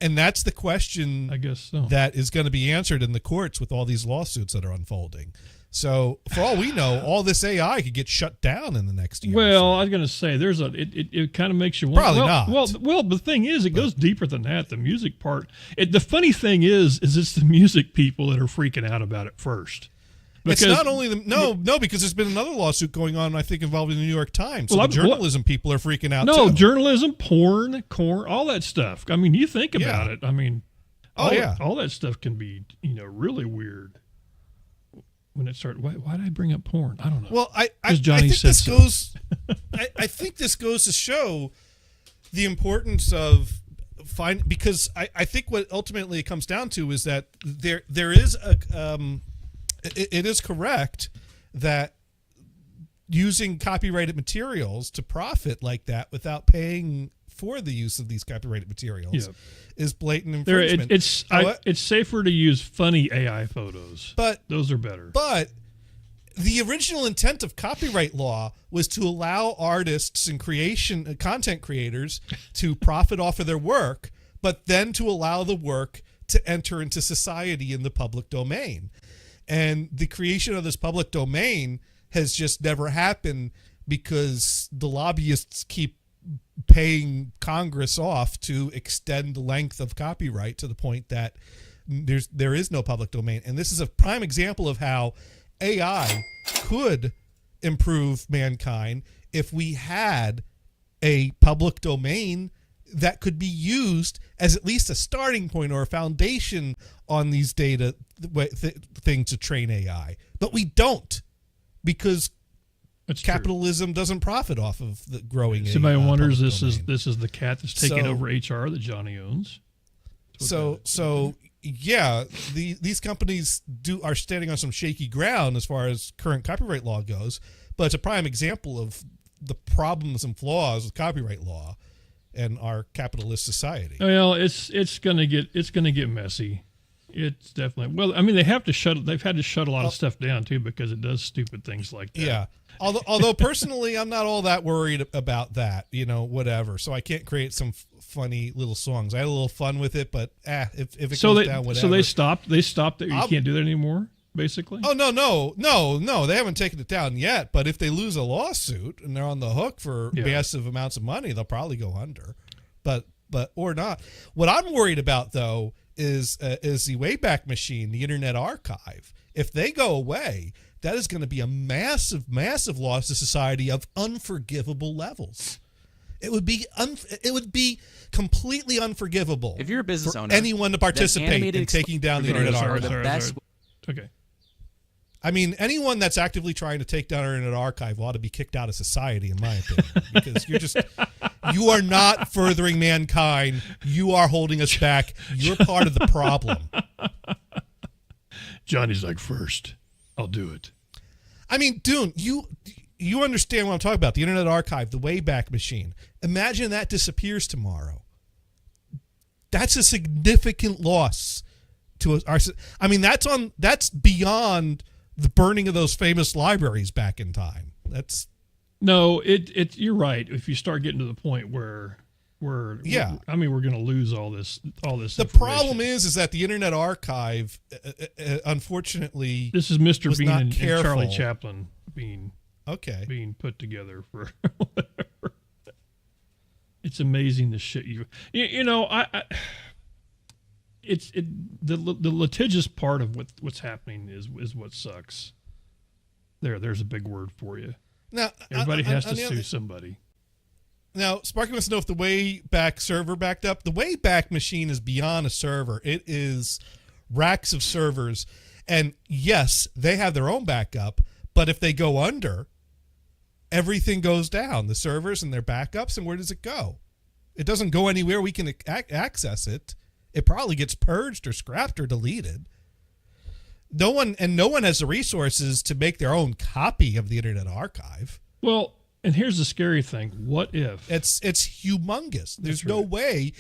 And that's the question, I guess so, that is going to be answered in the courts with all these lawsuits that are unfolding. So for all we know, all this AI could get shut down in the next year. Well, I was going to say it kind of makes you wonder. Probably not. Well, the thing is, it goes deeper than that. The music part. The funny thing is it's the music people that are freaking out about it first. It's not only because there's been another lawsuit going on, I think, involving the New York Times. So the journalism people are freaking out too. Journalism, porn, all that stuff. I mean, you think about it. I mean, all that stuff can be, really weird. When it started, why did I bring up porn? I don't know. Well, I Johnny think said this so. goes. I think this goes to show the importance of because I think what ultimately it comes down to is that there is it is correct that using copyrighted materials to profit like that without paying for the use of these copyrighted materials is blatant infringement. It's safer to use funny AI photos, but those are better. But the original intent of copyright law was to allow artists and content creators to profit off of their work, but then to allow the work to enter into society in the public domain. And the creation of this public domain has just never happened because the lobbyists keep paying Congress off to extend the length of copyright to the point that there is no public domain. And this is a prime example of how AI could improve mankind if we had a public domain that could be used as at least a starting point or a foundation on these data things to train AI. But we don't, because capitalism doesn't profit off of the growing. Somebody wonders this is the cat that's taking over HR that Johnny owns. These companies are standing on some shaky ground as far as current copyright law goes, but it's a prime example of the problems and flaws of copyright law and our capitalist society. Well, it's gonna get messy. It's definitely I mean they've had to shut a lot of stuff down too because it does stupid things like that. Yeah. Although personally I'm not all that worried about that, whatever. So I can't create some funny little songs. I had a little fun with it, but if it goes down, whatever. So they stopped that you can't do that anymore, basically? Oh no, they haven't taken it down yet, but if they lose a lawsuit and they're on the hook for massive amounts of money, they'll probably go under. But or not. What I'm worried about though is the Wayback Machine, the Internet Archive. If they go away, that is going to be a massive, massive loss to society of unforgivable levels. It would be completely unforgivable if you're a business owner, anyone to participate in taking down the Internet Archive. Okay. I mean, anyone that's actively trying to take down our Internet Archive ought to be kicked out of society, in my opinion, because you are not furthering mankind. You are holding us back. You're part of the problem. Johnny's like, first, I'll do it. I mean, Dune, you understand what I'm talking about. The Internet Archive, the Wayback Machine. Imagine that disappears tomorrow. That's a significant loss to our. I mean, that's beyond the burning of those famous libraries back in time. No, you're right. If you start getting to the point where we're going to lose all this. The problem is that the Internet Archive, unfortunately, this is Mr. Bean and careful. Charlie Chaplin being put together for whatever. It's amazing the shit the litigious part of what's happening is what sucks. There's a big word for you. Now everybody has to sue somebody. Now, Sparky wants to know if the Wayback server backed up. The Wayback Machine is beyond a server. It is racks of servers. And yes, they have their own backup, but if they go under, everything goes down. The servers and their backups, and where does it go? It doesn't go anywhere we can access it. It probably gets purged or scrapped or deleted. No one has the resources to make their own copy of the Internet Archive. Well, And here's the scary thing. What if? It's humongous. There's That's no right. way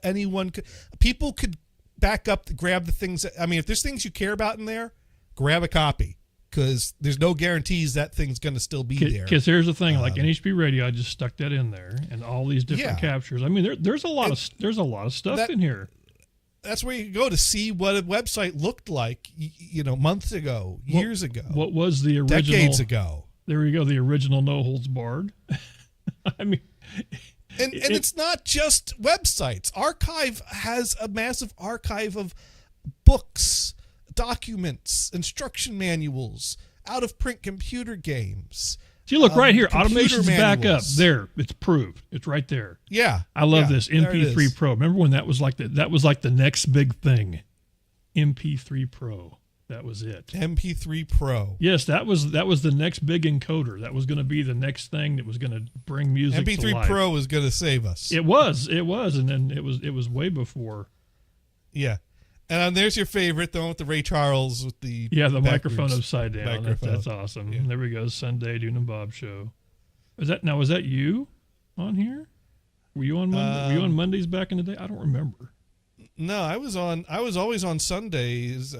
anyone could. People could back up, grab the things. I mean, if there's things you care about in there, grab a copy because there's no guarantees that thing's going to still be there. Because here's the thing, like NHP Radio, I just stuck that in there, and all these different Yeah. captures. I mean, there's a lot of stuff in here. That's where you can go to see what a website looked like, months ago, years ago. What was the original? Decades ago. There we go, the original No Holds Barred. I mean, and it's not just websites. Archive has a massive archive of books, documents, instruction manuals, out-of-print computer games. See, look right here. Computer Automation's back up. manuals. There, it's proved. It's right there. Yeah, I love yeah, this there it MP3 is. Pro. Remember when that was like the next big thing? MP3 Pro. That was it. MP3 Pro. Yes, that was the next big encoder. That was going to be the next thing that was going to bring music to MP3 life. Pro was going to save us. It was, and then it was way before. Yeah. And there's your favorite, the one with the Ray Charles with the microphone backwards upside down. microphone. That's awesome. Yeah. There we go. Sunday Dune and Bob show. Was that you on here? Were you on Monday? Were you on Mondays back in the day? I don't remember. No, I was always on Sundays.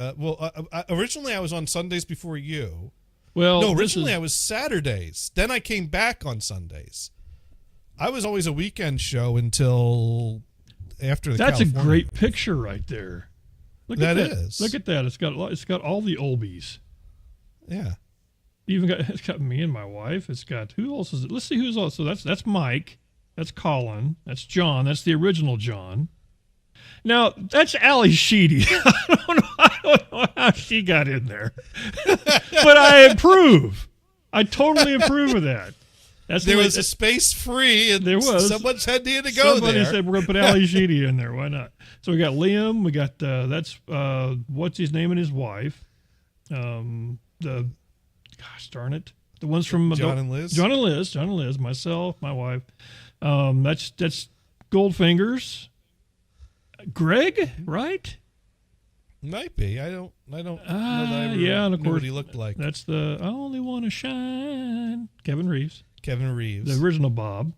Originally I was on Sundays before you. Well, no, originally I was Saturdays. Then I came back on Sundays. I was always a weekend show until after the That's California. a great picture right there. Look at That that. is. Look at that. It's got all the oldies. Yeah. It's got me and my wife. It's got who else is it? Let's see who's else. So that's Mike. That's Colin. That's John. That's the original John. Now that's Allie Sheedy. I don't know how she got in there, but I approve. I totally approve of that. There was a space free, and there was. someone said you had to go Somebody there. said we're going to put Ali Sheedy in there. Why not? So we got Liam. We got that's what's his name and his wife. The gosh darn it, the ones from John and Liz. John and Liz. Myself, my wife. That's Goldfingers. Greg, right? Might be. I don't know that I ever yeah, and of knew course what he looked like. That's the I only want to shine. Kevin Reeves. The original Bob.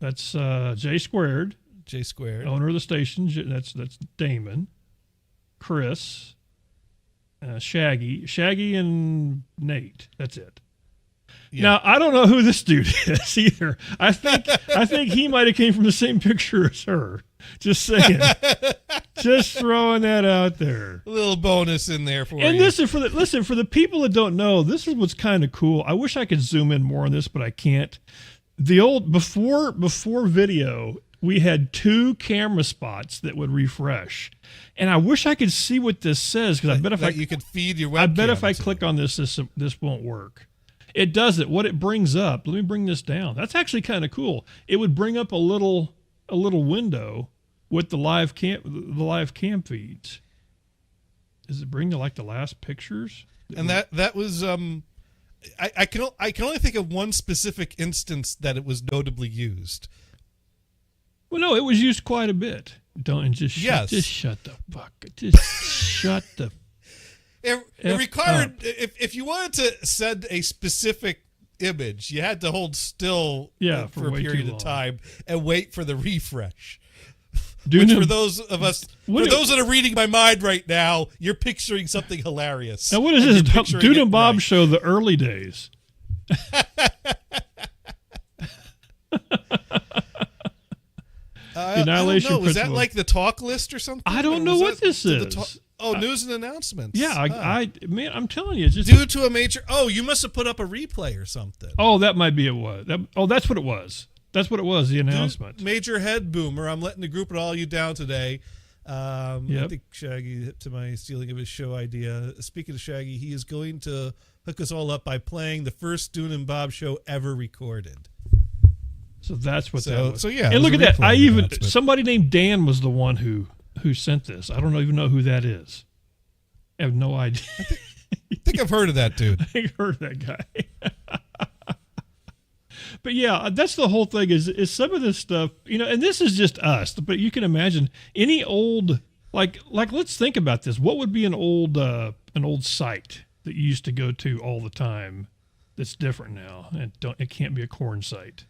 That's J Squared. J Squared. Owner of the station. That's Damon. Chris. Shaggy and Nate. That's it. Yeah. Now I don't know who this dude is either. I think he might have came from the same picture as her. Just saying. Just throwing that out there. A little bonus in there for you. And listen for the people that don't know, this is what's kind of cool. I wish I could zoom in more on this, but I can't. The old before video, we had 2 camera spots that would refresh. And I wish I could see what this says because I bet you could feed your webcam. I bet if I click on this won't work. It does it. What it brings up. Let me bring this down. That's actually kind of cool. It would bring up a little window with the live cam feeds. Does it bring to the last pictures? And that was I can only think of one specific instance that it was notably used. Well, no, it was used quite a bit. Just shut the fuck. Just shut the. It required if you wanted to send a specific image, you had to hold still for a period of time and wait for the refresh. Which for those of us, those that are reading my mind right now, you're picturing something hilarious. Now, what is this? Dune and Bob show, the early days. I don't know. Was that like the talk list or something? I don't know what this is. News and announcements. Yeah, man, I'm telling you, it's just due to a major. Oh, you must have put up a replay or something. Oh, that might be it. That's what it was. That's what it was. The announcement. Major head boomer. I'm letting the group and all you down today. I think Shaggy hit to my stealing of his show idea. Speaking of Shaggy, he is going to hook us all up by playing the first Dune and Bob show ever recorded. So that's what that was. So yeah, and look at that. Somebody named Dan was the one who sent this. I don't even know who that is. I have no idea. I think I've heard of that dude. I've heard of that guy. But yeah, that's the whole thing is some of this stuff, and this is just us, but you can imagine any old, like let's think about this. What would be an old site that you used to go to all the time that's different now. It can't be a corn site.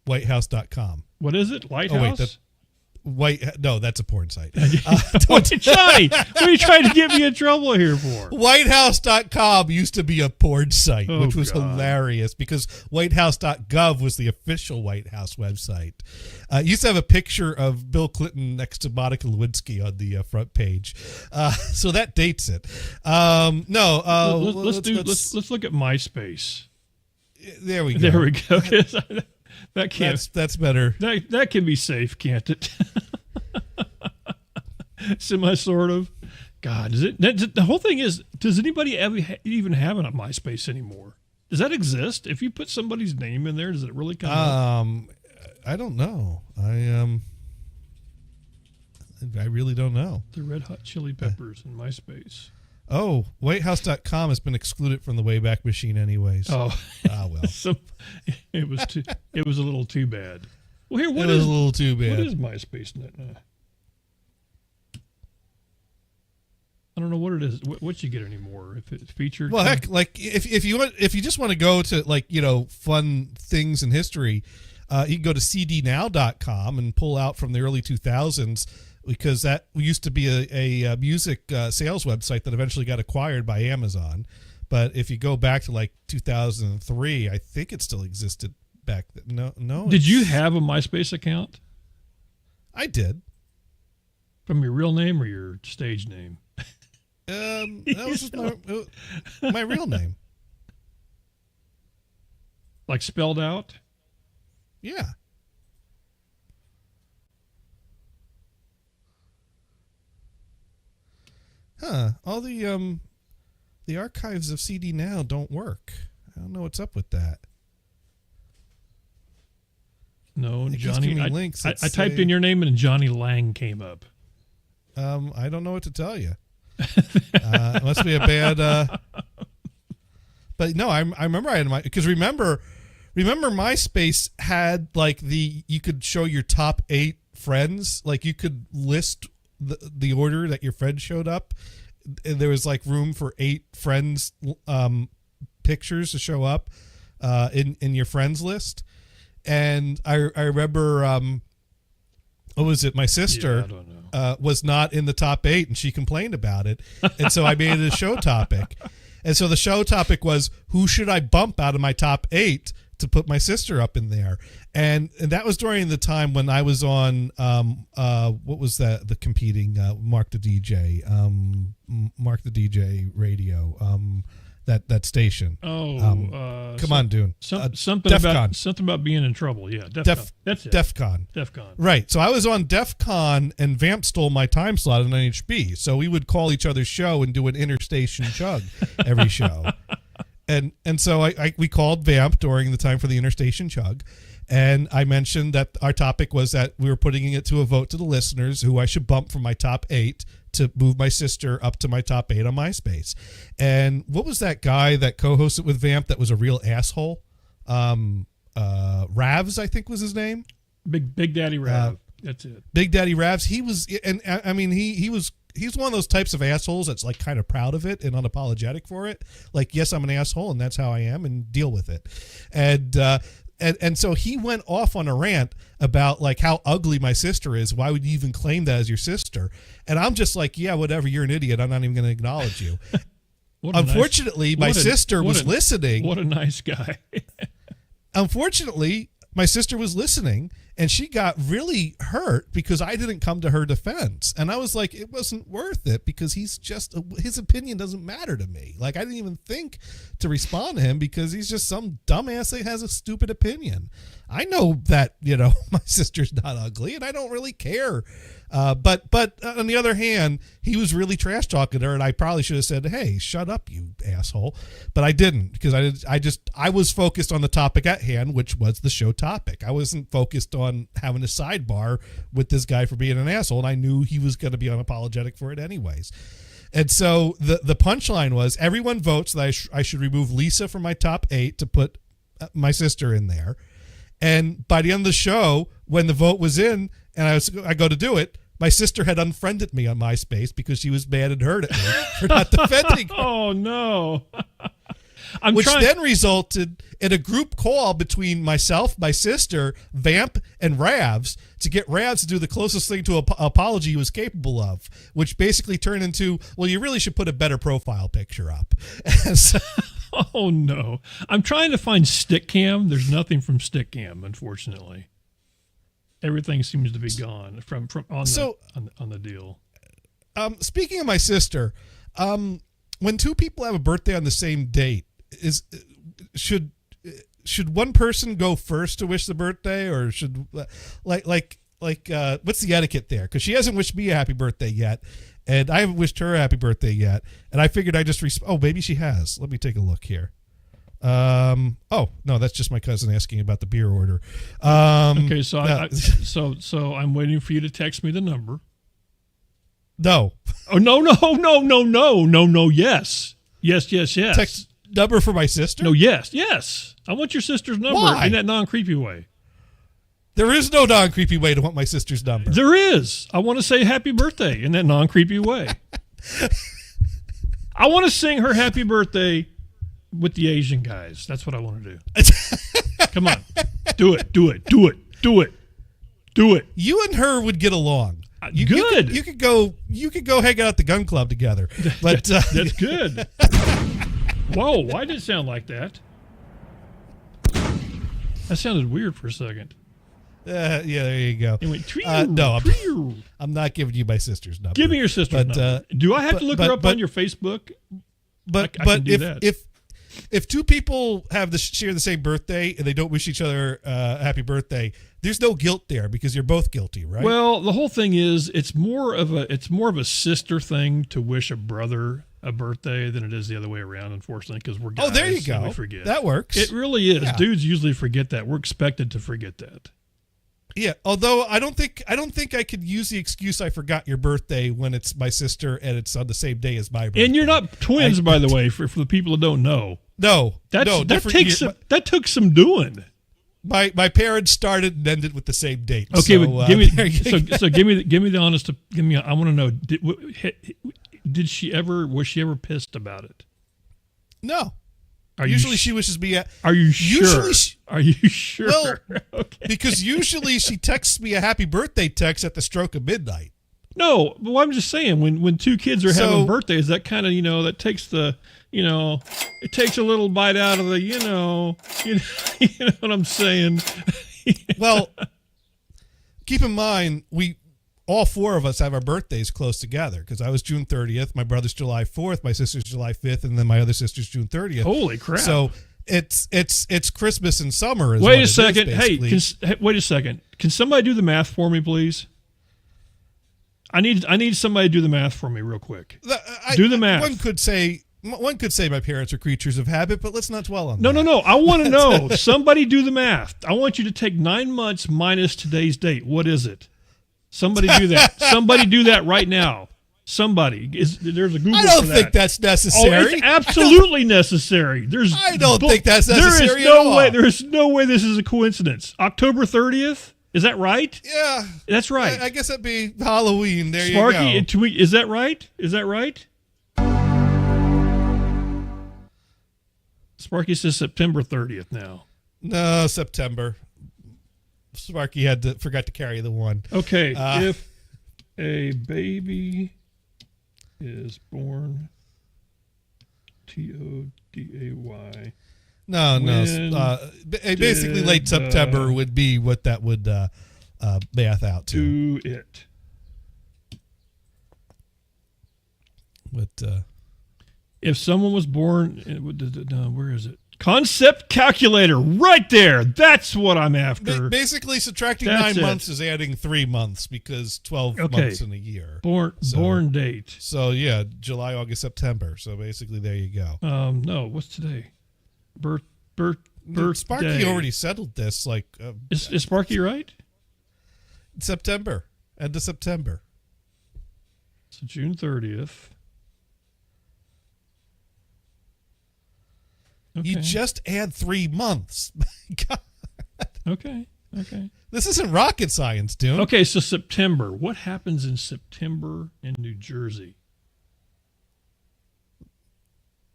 Whitehouse.com. What is it? Lighthouse? Oh, wait, no, that's a porn site. Johnny, what are you trying to get me in trouble here for? Whitehouse.com used to be a porn site, which was God. hilarious because whitehouse.gov was the official White House website. Used to have a picture of Bill Clinton next to Monica Lewinsky on the front page. So that dates it. Let's look at MySpace. There we go. There we go. That can't. That's better. That can be safe, can't it? Semi sort of. God, the whole thing is, does anybody even have a MySpace anymore? Does that exist? If you put somebody's name in there, does it really come up? I don't know. I really don't know. The Red Hot Chili Peppers in MySpace. Oh, Whitehouse.com has been excluded from the Wayback Machine anyways. Oh. Well. It was a little too bad. Well, here, it was a little too bad. What is MySpace? I don't know what it is. What you get anymore if it's featured. Well, heck, like if you just want to go to fun things in history, you can go to cdnow.com and pull out from the early 2000s. Because that used to be a music sales website that eventually got acquired by Amazon. But if you go back to 2003, I think it still existed back then. No. Did you have a MySpace account? I did. From your real name or your stage name? That was just my real name. Like spelled out? Yeah. Huh. All the archives of CD Now don't work. I don't know what's up with that. No, Johnny. Links I typed in your name and Johnny Lang came up. I don't know what to tell you. It must be a bad. But no, I remember I had because remember MySpace had you could show your top 8 friends. Like you could list the order that your friends showed up, and there was room for 8 friends pictures to show up in your friends list. And I remember what was it, my sister was not in the top 8 and she complained about it, and so I made it a show topic. And so the show topic was, who should I bump out of my top 8 to put my sister up in there? And that was during the time when I was on what was that, the competing Mark the DJ radio, that station. Come on, Dune. Something about being in trouble. Yeah, DEF. That's it. DEF CON. Right. So I was on DEF CON and Vamp stole my time slot on NHB. So we would call each other's show and do an interstation chug every show. And so we called Vamp during the time for the interstation chug, and I mentioned that our topic was that we were putting it to a vote to the listeners who I should bump from my top 8 to move my sister up to my top 8 on MySpace. And what was that guy that co-hosted with Vamp that was a real asshole? Ravs, I think was his name. Big Daddy Rav. That's it. Big Daddy Ravs. He was, and I mean, he's one of those types of assholes that's kind of proud of it and unapologetic for it. Yes, I'm an asshole and that's how I am, and deal with it. And so he went off on a rant about how ugly my sister is. Why would you even claim that as your sister? And I'm just yeah, whatever. You're an idiot. I'm not even going to acknowledge you. Unfortunately, my sister was listening. What a nice guy. Unfortunately, my sister was listening, and she got really hurt because I didn't come to her defense. And I was like, it wasn't worth it because his opinion doesn't matter to me. I didn't even think to respond to him because he's just some dumbass that has a stupid opinion. I know that, my sister's not ugly and I don't really care. But on the other hand, he was really trash talking her, and I probably should have said, "Hey, shut up, you asshole." But I didn't because I was focused on the topic at hand, which was the show topic. I wasn't focused on having a sidebar with this guy for being an asshole, and I knew he was going to be unapologetic for it anyways. And so the punchline was, everyone votes that I should remove Lisa from my top 8 to put my sister in there. And by the end of the show, when the vote was in and I go to do it, My sister had unfriended me on MySpace because she was mad and hurt at me for not defending her. Oh, no. Which then resulted in a group call between myself, my sister, Vamp, and Ravs to get Ravs to do the closest thing to an apology he was capable of, which basically turned into, well, you really should put a better profile picture up. And so, oh, no. I'm trying to find Stickcam. There's nothing from Stickcam, unfortunately. Everything seems to be gone from on the deal. Speaking of my sister, when two people have a birthday on the same date, should one person go first to wish the birthday, or should like what's the etiquette there? Because she hasn't wished me a happy birthday yet, and I haven't wished her a happy birthday yet, and I figured I just maybe she has. Let me take a look here. Oh no, that's just my cousin asking about the beer order. Okay, so so I'm waiting for you to text me the number. No. Oh no. Yes. Text number for my sister? No, yes. I want your sister's number. Why? In that non-creepy way. There is no non-creepy way to want my sister's number. There is. I want to say happy birthday in that non-creepy way. I want to sing her happy birthday with the Asian guys. That's what I want to do. Come on. Do it. You and her would get along. Good. You could go hang out at the gun club together. But that's good. Whoa, why did it sound like that? That sounded weird for a second. Yeah, there you go. It went no, I'm not giving you my sister's number. Give me your sister's number. Do I have to look her up on your Facebook? But if two people share the same birthday and they don't wish each other happy birthday, there's no guilt there because you're both guilty, right? Well, the whole thing is it's more of a sister thing to wish a brother a birthday than it is the other way around, unfortunately, because we're guys. Oh, there you go. We forget. That works. It really is. Yeah. Dudes usually forget that. We're expected to forget that. Yeah, although I don't think I could use the excuse I forgot your birthday when it's my sister and it's on the same day as my birthday. And you're not twins, by the way, for the people that don't know. That took some doing. My parents started and ended with the same date. Okay, so, but give me the honest. I want to know. Was she ever pissed about it? No. Usually she wishes me. Are you sure? Are you sure? Well, okay. Because usually she texts me a happy birthday text at the stroke of midnight. No, well, I'm just saying when two kids are having birthdays, that kind of that takes it takes a little bite out of the you know what I'm saying. Well, keep in mind all four of us have our birthdays close together because I was June 30th, my brother's July 4th, my sister's July 5th, and then my other sister's June 30th. Holy crap! So it's Christmas and summer. Wait a second. Wait a second. Can somebody do the math for me, please? I need somebody to do the math for me real quick. Do the math. One could say my parents are creatures of habit, but let's not dwell on that. No. I want to know. Somebody do the math. I want you to take 9 months minus today's date. What is it? Somebody do that. Somebody do that right now. Somebody. There's a Google for that. I don't think that's necessary. Oh, it's absolutely necessary. I don't think that's necessary at all. There is no way this is a coincidence. October 30th? Is that right? Yeah. That's right. I guess that'd be Halloween. There Sparky, you go. Is that right? Sparky says September 30th now. No, September. Sparky forgot to carry the one. Okay, if a baby is born, Today. No. Basically, late September would be what that would math out to. Do it. But if someone was born, where is it? Concept calculator, right there. That's what I'm after. Basically, subtracting 9 months is adding 3 months because 12 months in a year. Born date. So yeah, July, August, September. So basically, there you go. No, what's today? Birth. Sparky already settled this. Is Sparky right? September, end of September. So June 30th. Okay. You just add 3 months. God. Okay. Okay. This isn't rocket science, dude. Okay, so September. What happens in September in New Jersey?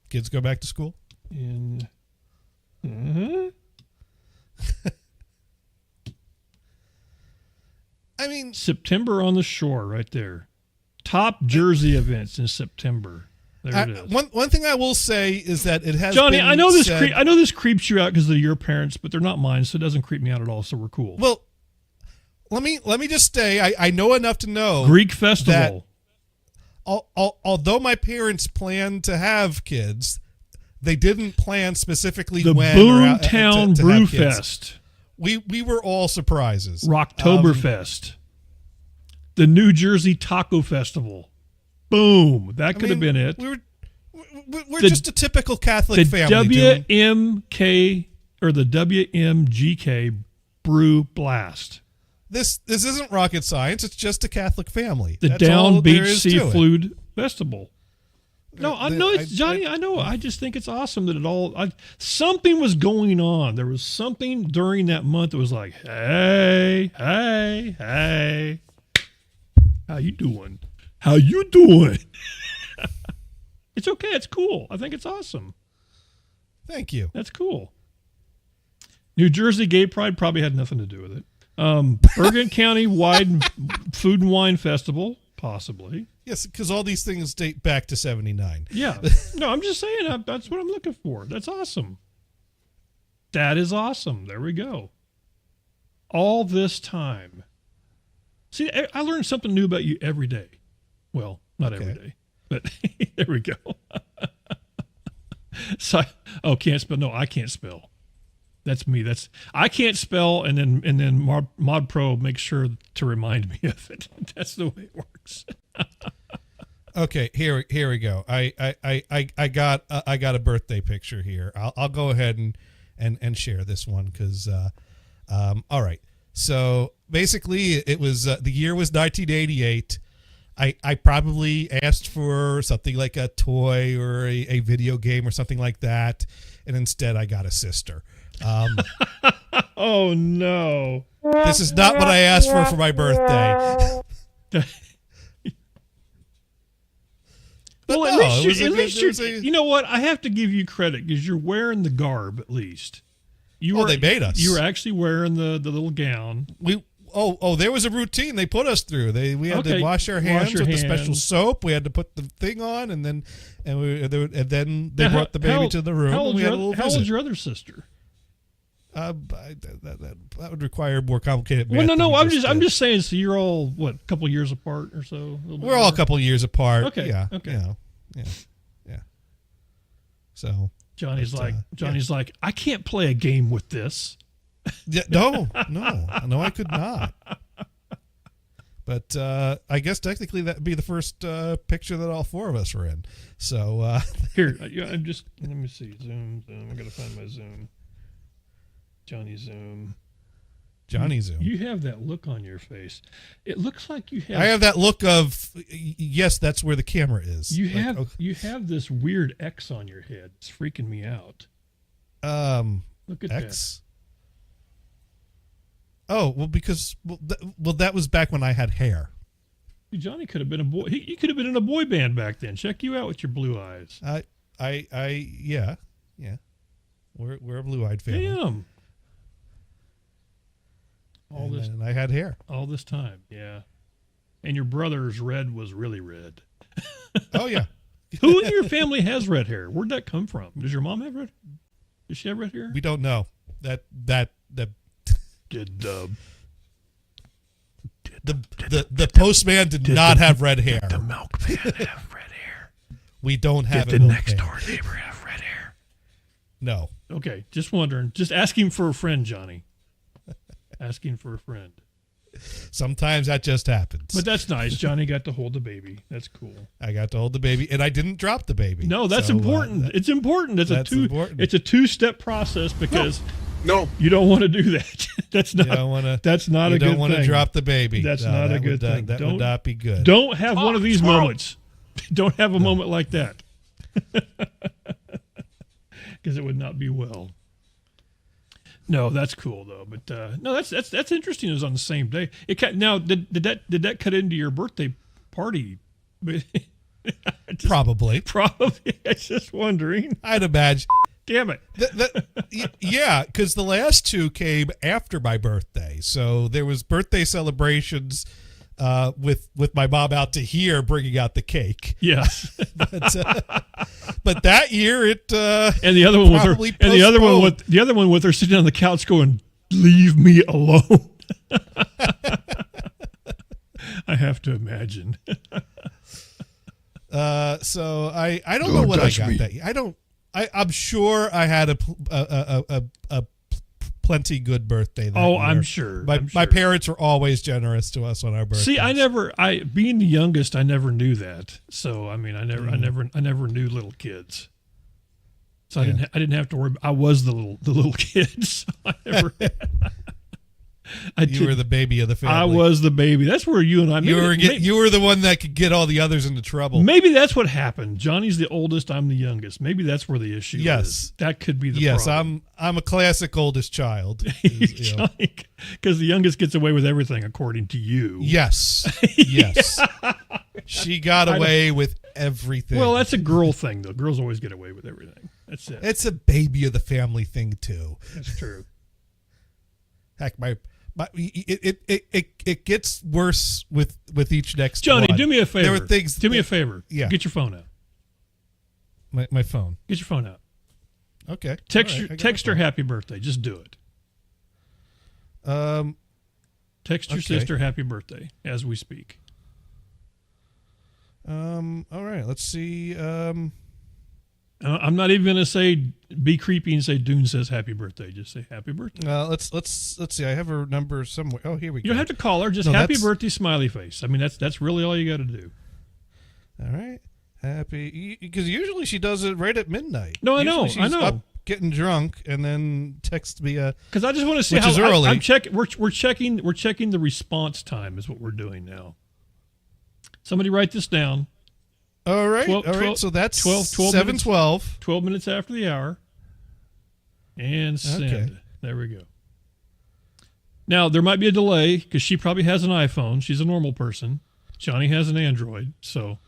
Kids go back to school? I mean, September on the shore, right there. Top Jersey events in September. There it is. One thing I will say is that it has Johnny, been I know this. said, I know this creeps you out because they're your parents, but they're not mine, so it doesn't creep me out at all. So we're cool. Well, let me just say I know enough to know Greek festival. That although my parents planned to have kids, they didn't plan specifically The when Boomtown to Brew have kids. Fest. We were all surprises. Rocktoberfest. The New Jersey Taco Festival. Boom. That could have been it. We're just a typical Catholic family. The WMK or the WMGK Brew Blast. This isn't rocket science. It's just a Catholic family. The That's all Down there Beach is to it. Seafood Festival. No, I know it's Johnny. I know. I just think it's awesome that it all. Something was going on. There was something during that month that was like, hey, how you doing? How you doing? It's okay. It's cool. I think it's awesome. Thank you. That's cool. New Jersey Gay Pride probably had nothing to do with it. Bergen County Wide Food and Wine Festival, possibly. Yes, because all these things date back to 79. Yeah. No, I'm just saying that's what I'm looking for. That's awesome. That is awesome. There we go. All this time. See, I learn something new about you every day. Well, not every day, but there we go. So, can't spell. No, I can't spell. That's me. I can't spell, and then Mod Pro makes sure to remind me of it. That's the way it works. Okay, here we go. I got a birthday picture here. I'll go ahead and share this one because all right. So basically, it was the year was 1988. I probably asked for something like a toy or a video game or something like that, and instead I got a sister. Oh no! This is not what I asked for my birthday. Well, at least you know what? I have to give you credit because you're wearing the garb at least. They made us. You were actually wearing the little gown. There was a routine they put us through. We had to wash our hands with the special soap. We had to put the thing on, and then they brought the baby to the room. How old was your other sister? That would require more complicated math. Well, no. I'm just saying. So you're all what, a couple years apart or so? We're all a couple years apart. Okay. Yeah. Okay. Yeah. So Johnny's like, I can't play a game with this. Yeah, no, I could not. But I guess technically that'd be the first picture that all four of us were in. So here, let me see. Zoom. I gotta find my Zoom. Johnny Zoom. You have that look on your face. It looks like you have. I have that look of yes, that's where the camera is. You have this weird X on your head. It's freaking me out. Look at X. That. Oh well, because that was back when I had hair. Johnny could have been a boy. He could have been in a boy band back then. Check you out with your blue eyes. Yeah. We're a blue-eyed family. Damn. And I had hair all this time. Yeah. And your brother's red was really red. Oh yeah. Who in your family has red hair? Where'd that come from? Does your mom have red? Does she have red hair? We don't know. That Did the postman did not have red hair. Did the milkman have red hair? We don't have Did the next door neighbor have red hair? No. Okay, just wondering. Just asking for a friend, Johnny. Asking for a friend. Sometimes that just happens. But that's nice. Johnny got to hold the baby. That's cool. I got to hold the baby, and I didn't drop the baby. No, that's important. It's important. It's a two-step process because no, you don't want to do that. That's not. That's not a good thing. You don't want to drop the baby. That's not a good thing. That would not be good. Don't have one of these moments. Don't have a moment like that. Because it would not be well. No, that's cool though. But no, that's interesting. It was on the same day. Now did that cut into your birthday party? Probably. I was just wondering. I'd imagine. Damn it. Yeah, because the last two came after my birthday. So there was birthday celebrations with my mom out to here bringing out the cake. Yes. but that year it and the other one with her and the other one with her sitting on the couch going, "Leave me alone." I have to imagine. So I don't know what I got that year. I'm sure I had a plenty good birthday that year. I'm sure. My parents were always generous to us on our birthdays. See, being the youngest, I never knew that. So I mean, I never knew little kids. So I didn't have to worry. I was the little kid. So I never. You were the baby of the family. I was the baby. That's where you and I. You were the one that could get all the others into trouble. Maybe that's what happened. Johnny's the oldest. I'm the youngest. Maybe that's where the issue is. That could be the problem. I'm a classic oldest child. Because the youngest gets away with everything, according to you. Yes. Yes. She got away with everything. Well, that's a girl thing, though. Girls always get away with everything. That's it. It's a baby of the family thing, too. That's true. Heck, it gets worse with each next Johnny, one. do me a favor. There were things. Do me a favor. Yeah. Get your phone out. My phone. Get your phone out. Okay. Text her happy birthday. Just do it. Text your sister happy birthday as we speak. All right. Let's see. I'm not even gonna say be creepy and say Dune says happy birthday. Just say happy birthday. Let's see. I have her number somewhere. Oh, here we go. You don't have to call her. Just happy birthday smiley face. I mean, that's really all you got to do. All right. Happy, because usually she does it right at midnight. No, I know. She's up getting drunk and then texts me because I just want to see how early. I'm checking. We're checking the response time is what we're doing now. Somebody write this down. All right. 12, so that's 7:12. 12 minutes after the hour. And send. Okay. There we go. Now, there might be a delay because she probably has an iPhone. She's a normal person. Johnny has an Android. So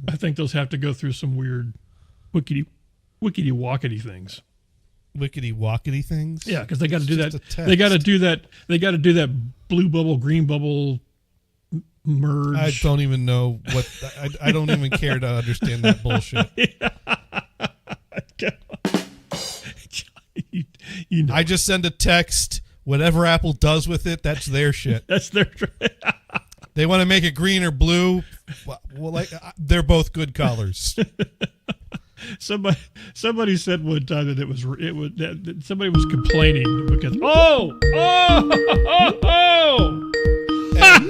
I think those have to go through some weird wickety-wockety things. Wickety-wockety things? Yeah, because they got to do that. They got to do that. They got to do that blue bubble, green bubble merge. I don't even know what. I don't even care to understand that bullshit. You know. I just send a text. Whatever Apple does with it, that's their shit. That's their. They want to make it green or blue. Well, they're both good colors. Somebody said one time that somebody was complaining because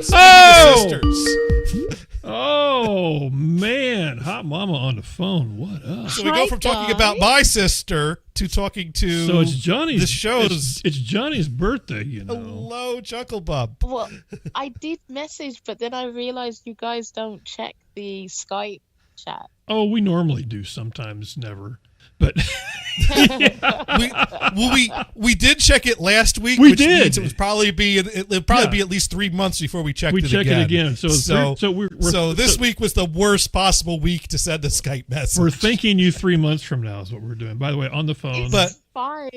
sisters. Oh man, Hot Mama on the phone. What up? So we go from talking about my sister to talking to. So it's Johnny's. The show's. It's Johnny's birthday, you know. Hello, Chuckle Bub. Well, I did message, but then I realized you guys don't check the Skype chat. Oh, we normally do. Sometimes, never. But we did check it last week. We which did. Means it would probably be be at least 3 months before we checked it again. We check it again. So this week was the worst possible week to send a Skype message. We're thanking you 3 months from now is what we're doing. By the way, on the phone. But fine.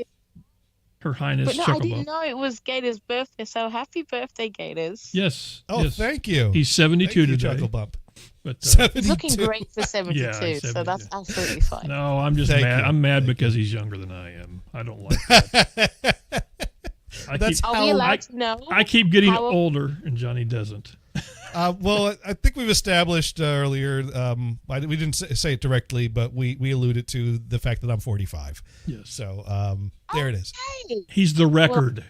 Her Highness. But no, I didn't know it was Gator's birthday. So happy birthday, Gators! Yes. Oh, yes. Thank you. He's 72 today. Chuckle Bump. But, he's looking great for 72, yeah, so that's absolutely fine. No, I'm just mad. I'm mad because he's younger than I am. I don't like that. Are we allowed to know? I keep getting older, and Johnny doesn't. Well, I think we've established earlier, we didn't say it directly, but we alluded to the fact that I'm 45. Yes. So there it is. He's the record.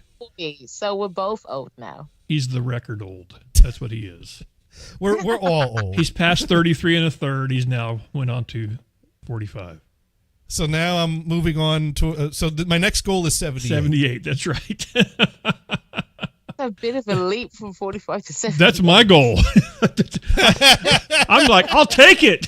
So we're both old now. He's the record old. That's what he is. We're all old. He's past 33 and a third. He's now went on to 45. So now I'm moving on to. My next goal is 78. 78. That's right. A bit of a leap from 45 to 70. That's my goal. I'm like, I'll take it.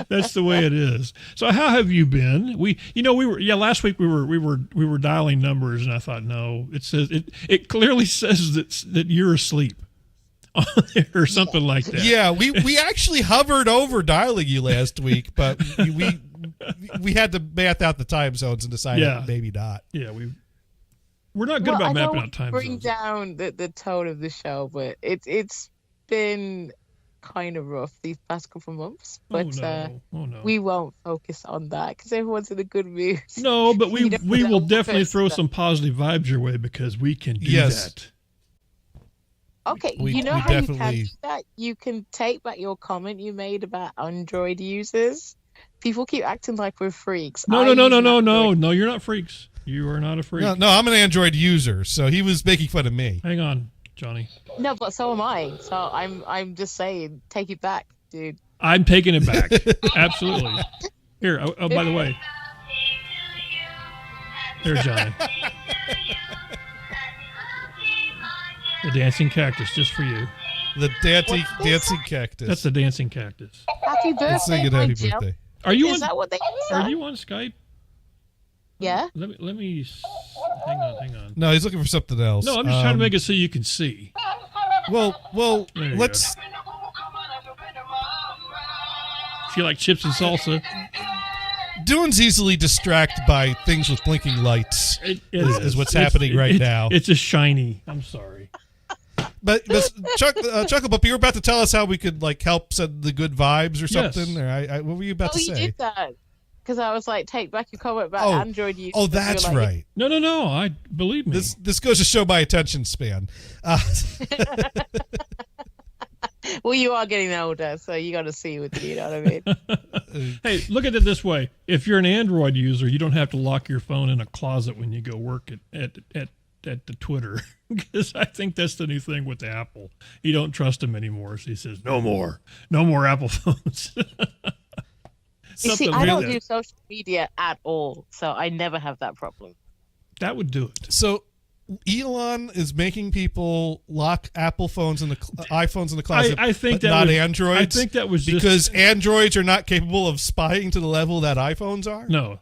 That's the way it is. So how have you been? We were last week we were dialing numbers, and I thought, no, it says it clearly says that you're asleep or something like that. Yeah, we actually hovered over dialing you last week, but we had to math out the time zones and decide maybe not. Yeah, we're not good about mapping out time zones. Bring down the tone of the show, but it's been kind of rough these past couple of months. But we won't focus on that because everyone's in a good mood. No, but we will definitely throw some positive vibes your way because we can do that. Okay, how you can do that? You can take back your comment you made about Android users. People keep acting like we're freaks. No, you're not freaks. You are not a freak. No, I'm an Android user, so he was making fun of me. Hang on, Johnny. No, but so am I. So I'm just saying, take it back, dude. I'm taking it back. Absolutely. Here, by the way. There's Johnny. The dancing cactus, just for you. The dancing cactus. That's the dancing cactus. Happy birthday, happy birthday. Is that what they say? Are you on Skype? Yeah. Let me. Hang on. No, he's looking for something else. No, I'm just trying to make it so you can see. Well, let's. If you like chips and salsa. Dune's easily distracted by things with blinking lights. It is what's happening right now. It's a shiny. I'm sorry. But Chucklebumpy, you were about to tell us how we could help send the good vibes or something. Yes. Or what were you about to say? You did that because I was like, take back your comment about Android use. Oh, that's right. No. I believe me. This goes to show my attention span. Well, you are getting older, so you got to see with you know what I mean. Hey, look at it this way: if you're an Android user, you don't have to lock your phone in a closet when you go work at the Twitter, because I think that's the new thing with Apple. You don't trust them anymore, so he says no more Apple phones. You see, I don't do social media at all, so I never have that problem. That would do it. So Elon is making people lock Apple phones in the iPhones in the closet, I think but not Androids. I think that was because Androids are not capable of spying to the level that iPhones are. No,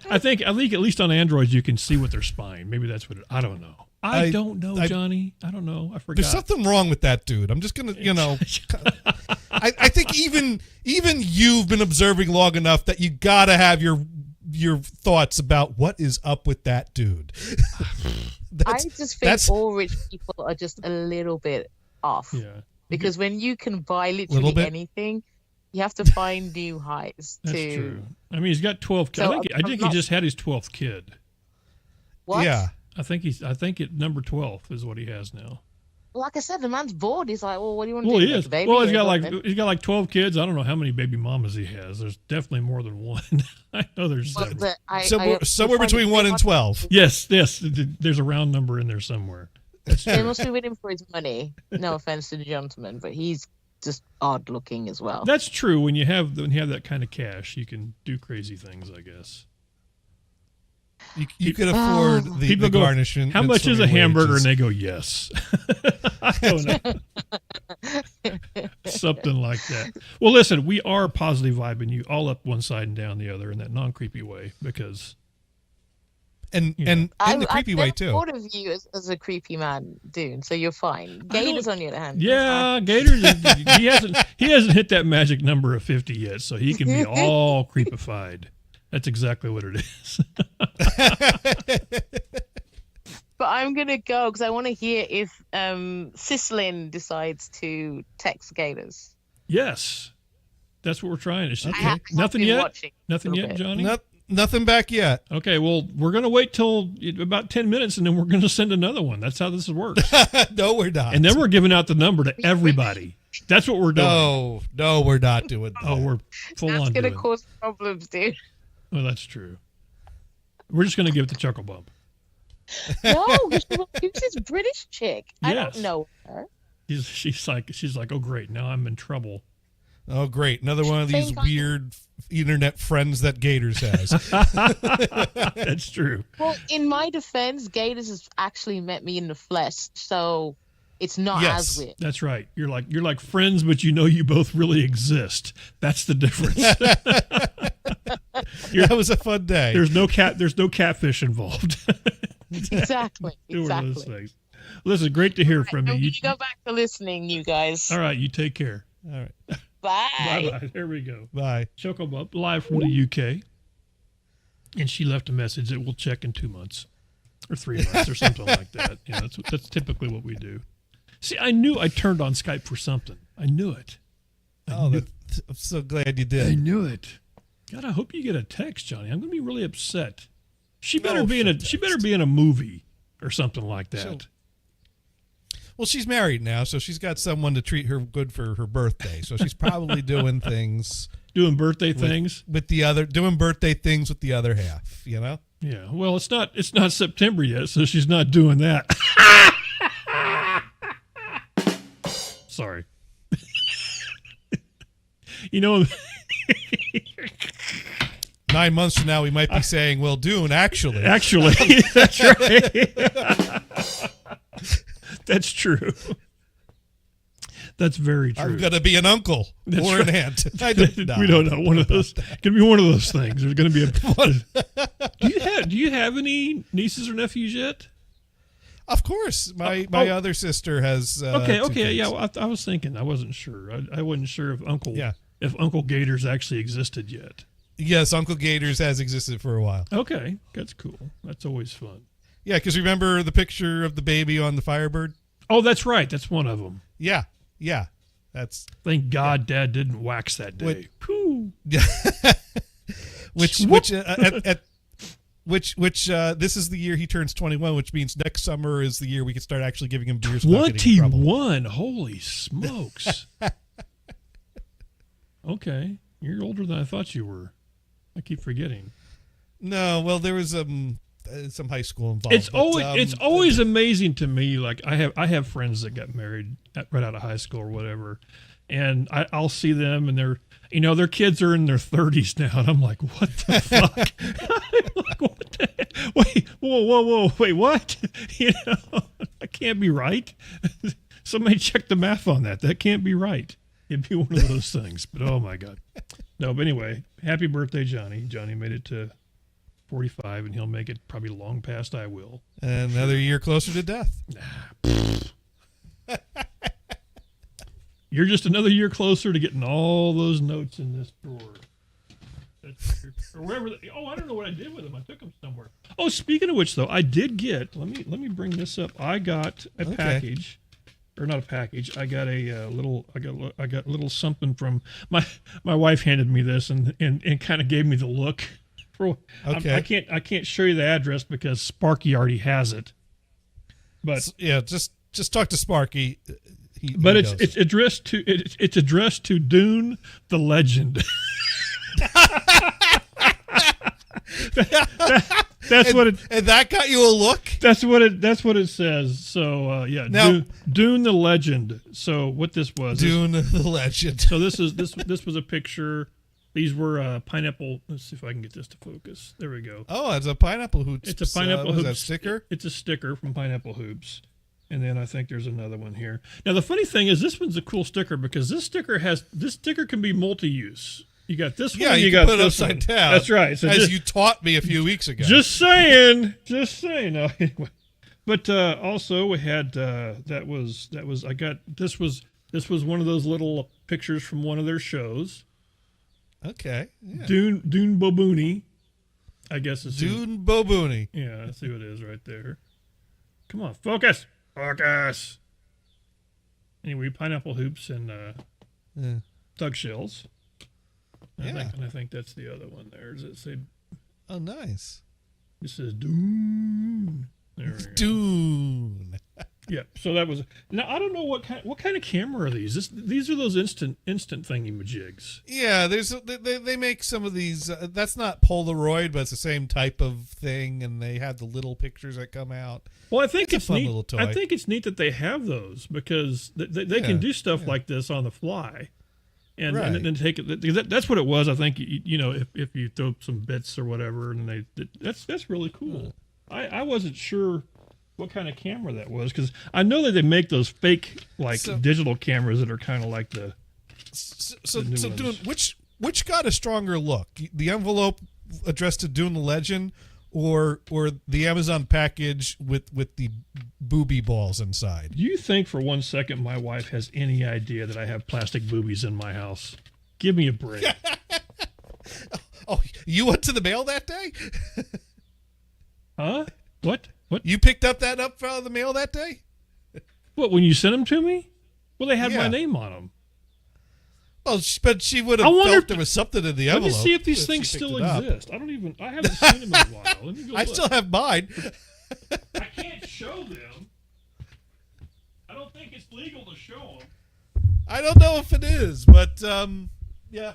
I think at least on Androids you can see what they're spying. Maybe that's what I don't know. I don't know, Johnny. I don't know. I forgot. There's something wrong with that dude. I'm just gonna, I think even you've been observing long enough that you gotta have your thoughts about what is up with that dude. I just think all rich people are just a little bit off. Yeah. Because when you can buy literally anything, you have to find new highs. That's true. I mean, he's got 12 kids. So I think he just had his 12th kid. What? Yeah. I think it number 12 is what he has now. Like I said, the man's bored. He's like, well, what do you want to do? He is. Baby? Well, he's got like 12 kids. I don't know how many baby mamas he has. There's definitely more than one. I know there's somewhere between 1 and 12. Yes. There's a round number in there somewhere. They must be with him for his money. No offense to the gentleman, but he's just odd looking as well. That's true. When you have that kind of cash, you can do crazy things, I guess. You could afford the garnishment. How much is a hamburger? Wages. And they go, yes. I don't know. Something like that. Well, listen, we are positive vibing you all up one side and down the other in that non-creepy way because... And in the creepy way, too. I've thought of you as a creepy man, Dune, so you're fine. Gators, on the other hand. Yeah, Gators, he hasn't hit that magic number of 50 yet, so he can be all creepified. That's exactly what it is. But I'm going to go because I want to hear if Cislin decides to text Gators. Yes. That's what we're trying. Okay. Nothing yet? Nothing yet, Johnny? Nothing back yet. Okay, well, we're going to wait till about 10 minutes, and then we're going to send another one. That's how this works. No, we're not. And then we're giving out the number to everybody. That's what we're doing. No, we're not doing that. Oh, we're full on doing it. That's going to cause problems, dude. Well, that's true. We're just going to give it the chuckle bump. No, who's this British chick? I don't know her. She's like, oh, great, now I'm in trouble. Oh, great. Another one of these weird internet friends that Gators has. That's true. Well, in my defense, Gators has actually met me in the flesh. So It's not as weird. That's right. You're like friends, but you know you both really exist. That's the difference. That was a fun day. There's no catfish involved. Exactly. Listen, great to hear from you. You go back to listening, you guys. All right, you take care. All right. Bye. Bye. There we go. Bye. Chocobo live from the UK, and she left a message that we'll check in 2 months or 3 months or something like that. Yeah, that's typically what we do. See, I knew I turned on Skype for something. I knew it. I'm so glad you did. I knew it. God, I hope you get a text, Johnny. I'm going to be really upset. She better be in a movie or something like that. Well, she's married now, so she's got someone to treat her good for her birthday. So she's probably doing things, doing birthday things with the other half. You know? Yeah. Well, it's not September yet, so she's not doing that. Sorry. You know. 9 months from now, we might be saying, well, Dune, actually. Actually, that's right. That's true. That's very true. I'm going to be an uncle or an aunt. We don't know. One of those. It can be one of those things. There's going to be a. Do you have any nieces or nephews yet? Of course. My other sister has. Okay. Yeah, well, I was thinking. I wasn't sure. I wasn't sure if Uncle Gators actually existed yet. Yes, Uncle Gators has existed for a while. Okay, that's cool. That's always fun. Yeah, because remember the picture of the baby on the Firebird? Oh, that's right. That's one of them. Yeah. Thank God Dad didn't wax that day. Which this is the year he turns 21, which means next summer is the year we can start actually giving him beers. 21. Holy smokes. Okay, you're older than I thought you were. I keep forgetting. No, well, there was some high school involved. It's always amazing to me. Like I have friends that got married right out of high school or whatever, and I'll see them and their kids are in their 30s now, and I'm like, what the fuck? Like, what the heck? Wait, whoa, wait, what? That can't be right. Somebody check the math on that. That can't be right. It'd be one of those things, but oh my God. No, but anyway, happy birthday, Johnny. Johnny made it to 45, and he'll make it probably long past I will. Another year closer to death. You're just another year closer to getting all those notes in this drawer. Or wherever. I don't know what I did with them. I took them somewhere. Oh, speaking of which, though, I did get. Let me bring this up. I got a package. Or not a package. I got a little. I got a little something from my wife. Handed me this and kind of gave me the look. Okay. I can't show you the address because Sparky already has it. But yeah, just talk to Sparky. It's addressed to Dune the Legend. That's what it. And that got you a look. That's what it says. So yeah, now, Dune the Legend. So what this was? Dune the Legend. So this was a picture. These were pineapple. Let's see if I can get this to focus. There we go. Oh, it's a Pineapple Hoops. It's a Pineapple Hoops. That sticker? It's a sticker from Pineapple Hoops. And then I think there's another one here. Now the funny thing is, this one's a cool sticker because this sticker can be multi-use. You got this one. Yeah, you got put it this upside one. down. That's right. So you taught me a few weeks ago. Just saying. No, anyway. But also we had this was one of those little pictures from one of their shows. Okay. Yeah. Dune Bobooni, I guess is Dune Bobooni. Yeah, I see what it is right there. Come on, focus. Anyway, Pineapple Hoops and Thug Shells. I think that's the other one there. Does it say? Oh, nice. It says Dune. Dune. Yeah. So that was. Now I don't know what kind of camera are these. These are those instant thingy-majigs. Yeah. They make some of these. That's not Polaroid, but it's the same type of thing, and they have the little pictures that come out. Well, I think it's a fun neat. Little toy. I think it's neat that they have those because they can do stuff like this on the fly. And then take it. That's what it was. I think if you throw some bits or whatever, and that's really cool. I wasn't sure what kind of camera that was, because I know that they make those fake digital cameras that are kind of like the. So Dune, which got a stronger look? The envelope addressed to Dune the Legend, or the Amazon package with the booby balls inside? Do you think for 1 second my wife has any idea that I have plastic boobies in my house? Give me a break. Oh, you went to the mail that day? Huh? What? You picked up that out of the mail that day? What, when you sent them to me? Well, they had my name on them. Well, but she would have felt there was something in the envelope. Let me see if these things still exist. I haven't seen them in a while. Let me go look. Still have mine. I can't show them. I don't think it's legal to show them. I don't know if it is, but yeah.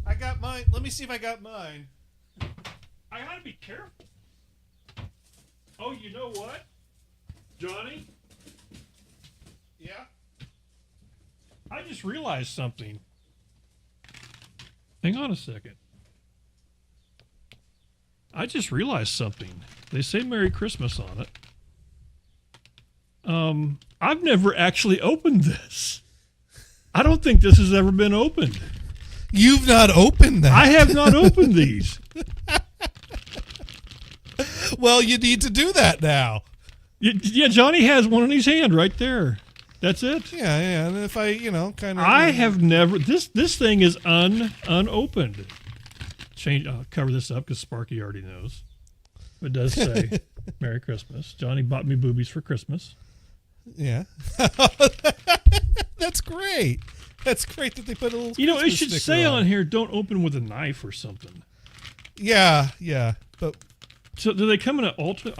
I got mine. Let me see if I got mine. I gotta be careful. Oh, you know what? Johnny? Yeah? I just realized something. Hang on a second. I just realized something. They say Merry Christmas on it. I've never actually opened this. I don't think this has ever been opened. You've not opened that. I have not opened these. Well, you need to do that now. Yeah, Johnny has one in his hand right there. That's it. Yeah. And if I, kind of. I have never. This thing is unopened. I'll cover this up because Sparky already knows. It does say Merry Christmas. Johnny bought me boobies for Christmas. Yeah. That's great. That's great that they put a little. It should say on here, "Don't open with a knife" or something. Yeah. But. So do they come in an ultra?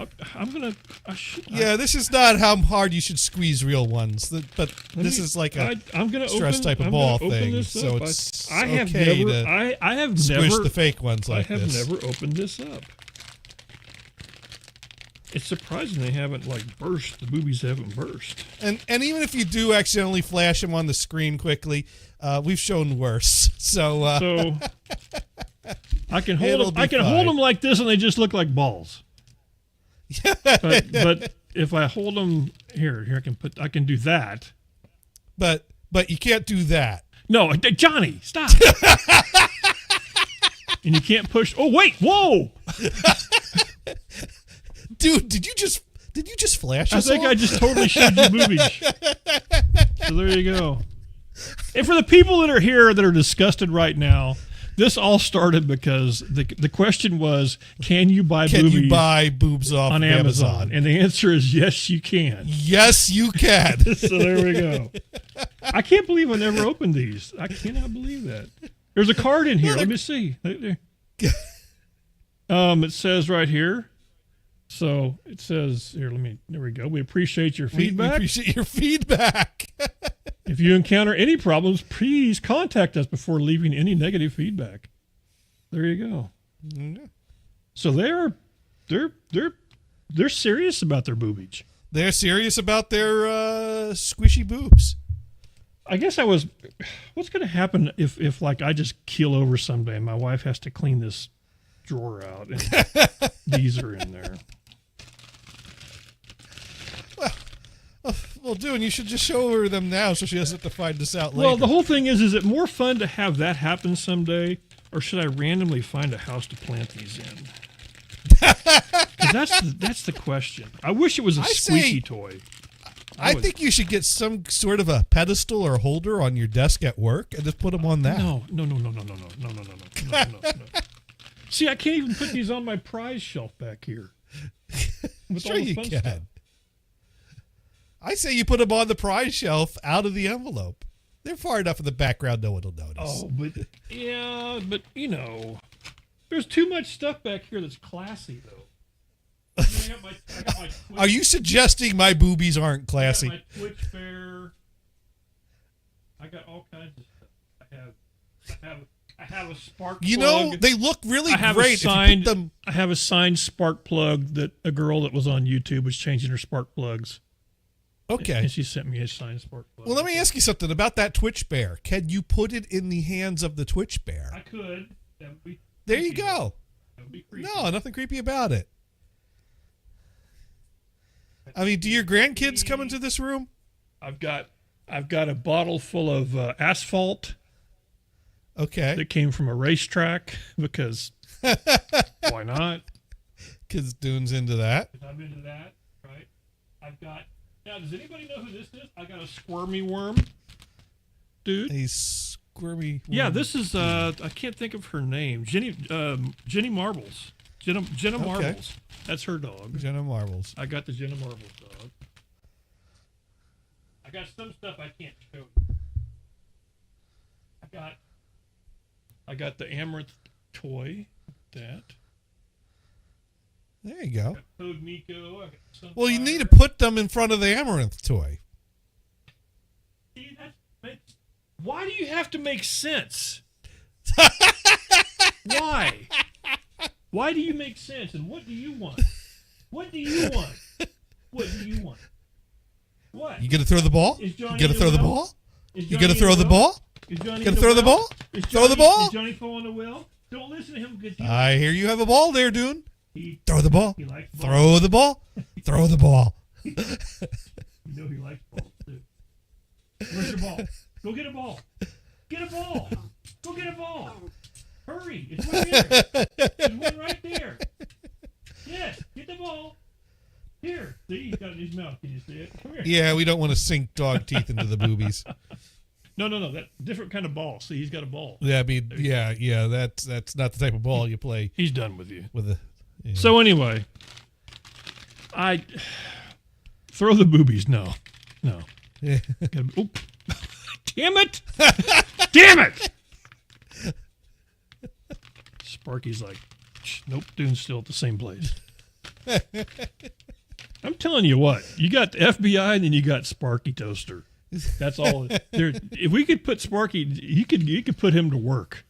This is not how hard you should squeeze real ones. But this is like a stress type of ball thing. So it's I have okay never. to I have squish never the fake ones like this. I have never opened this up. It's surprising they haven't burst. The boobies haven't burst. And even if you do accidentally flash them on the screen quickly, we've shown worse. So I can hold them. I can hold them like this, and they just look like balls. but if I hold them here, I can do that. But you can't do that. No, Johnny, stop. And you can't push. Oh wait, whoa, dude! Did you just flash us? I think I just totally showed you boobies. So there you go. And for the people that are here that are disgusted right now. This all started because the question was, can you buy boobs off on Amazon? And the answer is yes, you can. Yes, you can. So there we go. I can't believe I never opened these. I cannot believe that. There's a card in here. Let me see. It says right here. So it says here. There we go. We appreciate your feedback. We appreciate your feedback. If you encounter any problems, please contact us before leaving any negative feedback. There you go. Mm-hmm. So they're serious about their boobage. They're serious about their squishy boobs. I guess what's going to happen if I just keel over someday and my wife has to clean this drawer out and these are in there? Well, Dune, you should just show her them now so she doesn't have to find this out later. Well, the whole thing is it more fun to have that happen someday, or should I randomly find a house to plant these in? 'Cause that's the question. I wish it was a squeaky toy. I think you should get some sort of a pedestal or holder on your desk at work and just put them on that. No. See, I can't even put these on my prize shelf back here. Sure you can. Stuff. I say you put them on the prize shelf out of the envelope. They're far enough in the background no one will notice. Oh, but there's too much stuff back here that's classy, though. I got my Are you suggesting my boobies aren't classy? I got my Twitch Fair. I got all kinds of stuff. I have a spark plug. They look really great. I have a signed spark plug that a girl that was on YouTube was changing her spark plugs. Okay. And she sent me a signed spark plug. Well, let me ask you something about that Twitch bear. Can you put it in the hands of the Twitch bear? I could. That would be there you go. That would be creepy. No, nothing creepy about it. I mean, do your grandkids come into this room? I've got a bottle full of asphalt. Okay. That came from a racetrack because why not? Because Dune's into that. I'm into that, right? I've got. Now, does anybody know who this is? I got a squirmy worm, dude. A squirmy worm. Yeah, this is. I can't think of her name. Jenny Marbles. Jenna Marbles. That's her dog. Jenna Marbles. I got the Jenna Marbles dog. I got some stuff I can't show you. I got the Amaranth toy. That. There you go. Code Miko. Well, you need to put them in front of the Amaranth toy. See, why do you have to make sense? Why? Why do you make sense? And what do you want? What do you want? What do you want? What? You gonna throw the ball? You gonna throw the ball? You gonna throw the ball? Gonna throw the ball? Throw the ball? Is Johnny fall on the well? Don't listen to him because I hear you have a ball there, Dune. Throw the ball. Throw the ball. Throw the ball. You know he likes balls too. Where's your ball? Go get a ball. Get a ball. Go get a ball. Hurry. It's one there. There's one right there. Yes. Get the ball. Here. See, he's got it in his mouth. Can you see it? Come here. Yeah, we don't want to sink dog teeth into the boobies. No. That different kind of ball. See, he's got a ball. Yeah, I mean, yeah. That's not the type of ball you play. He's done with you. With a. Yeah. So anyway, I throw the boobies. No. Yeah. Oh, damn it! Damn it! Sparky's like, nope, Dune's still at the same place. I'm telling you what, you got the FBI and then you got Sparky Toaster. That's all. If we could put Sparky, you could put him to work.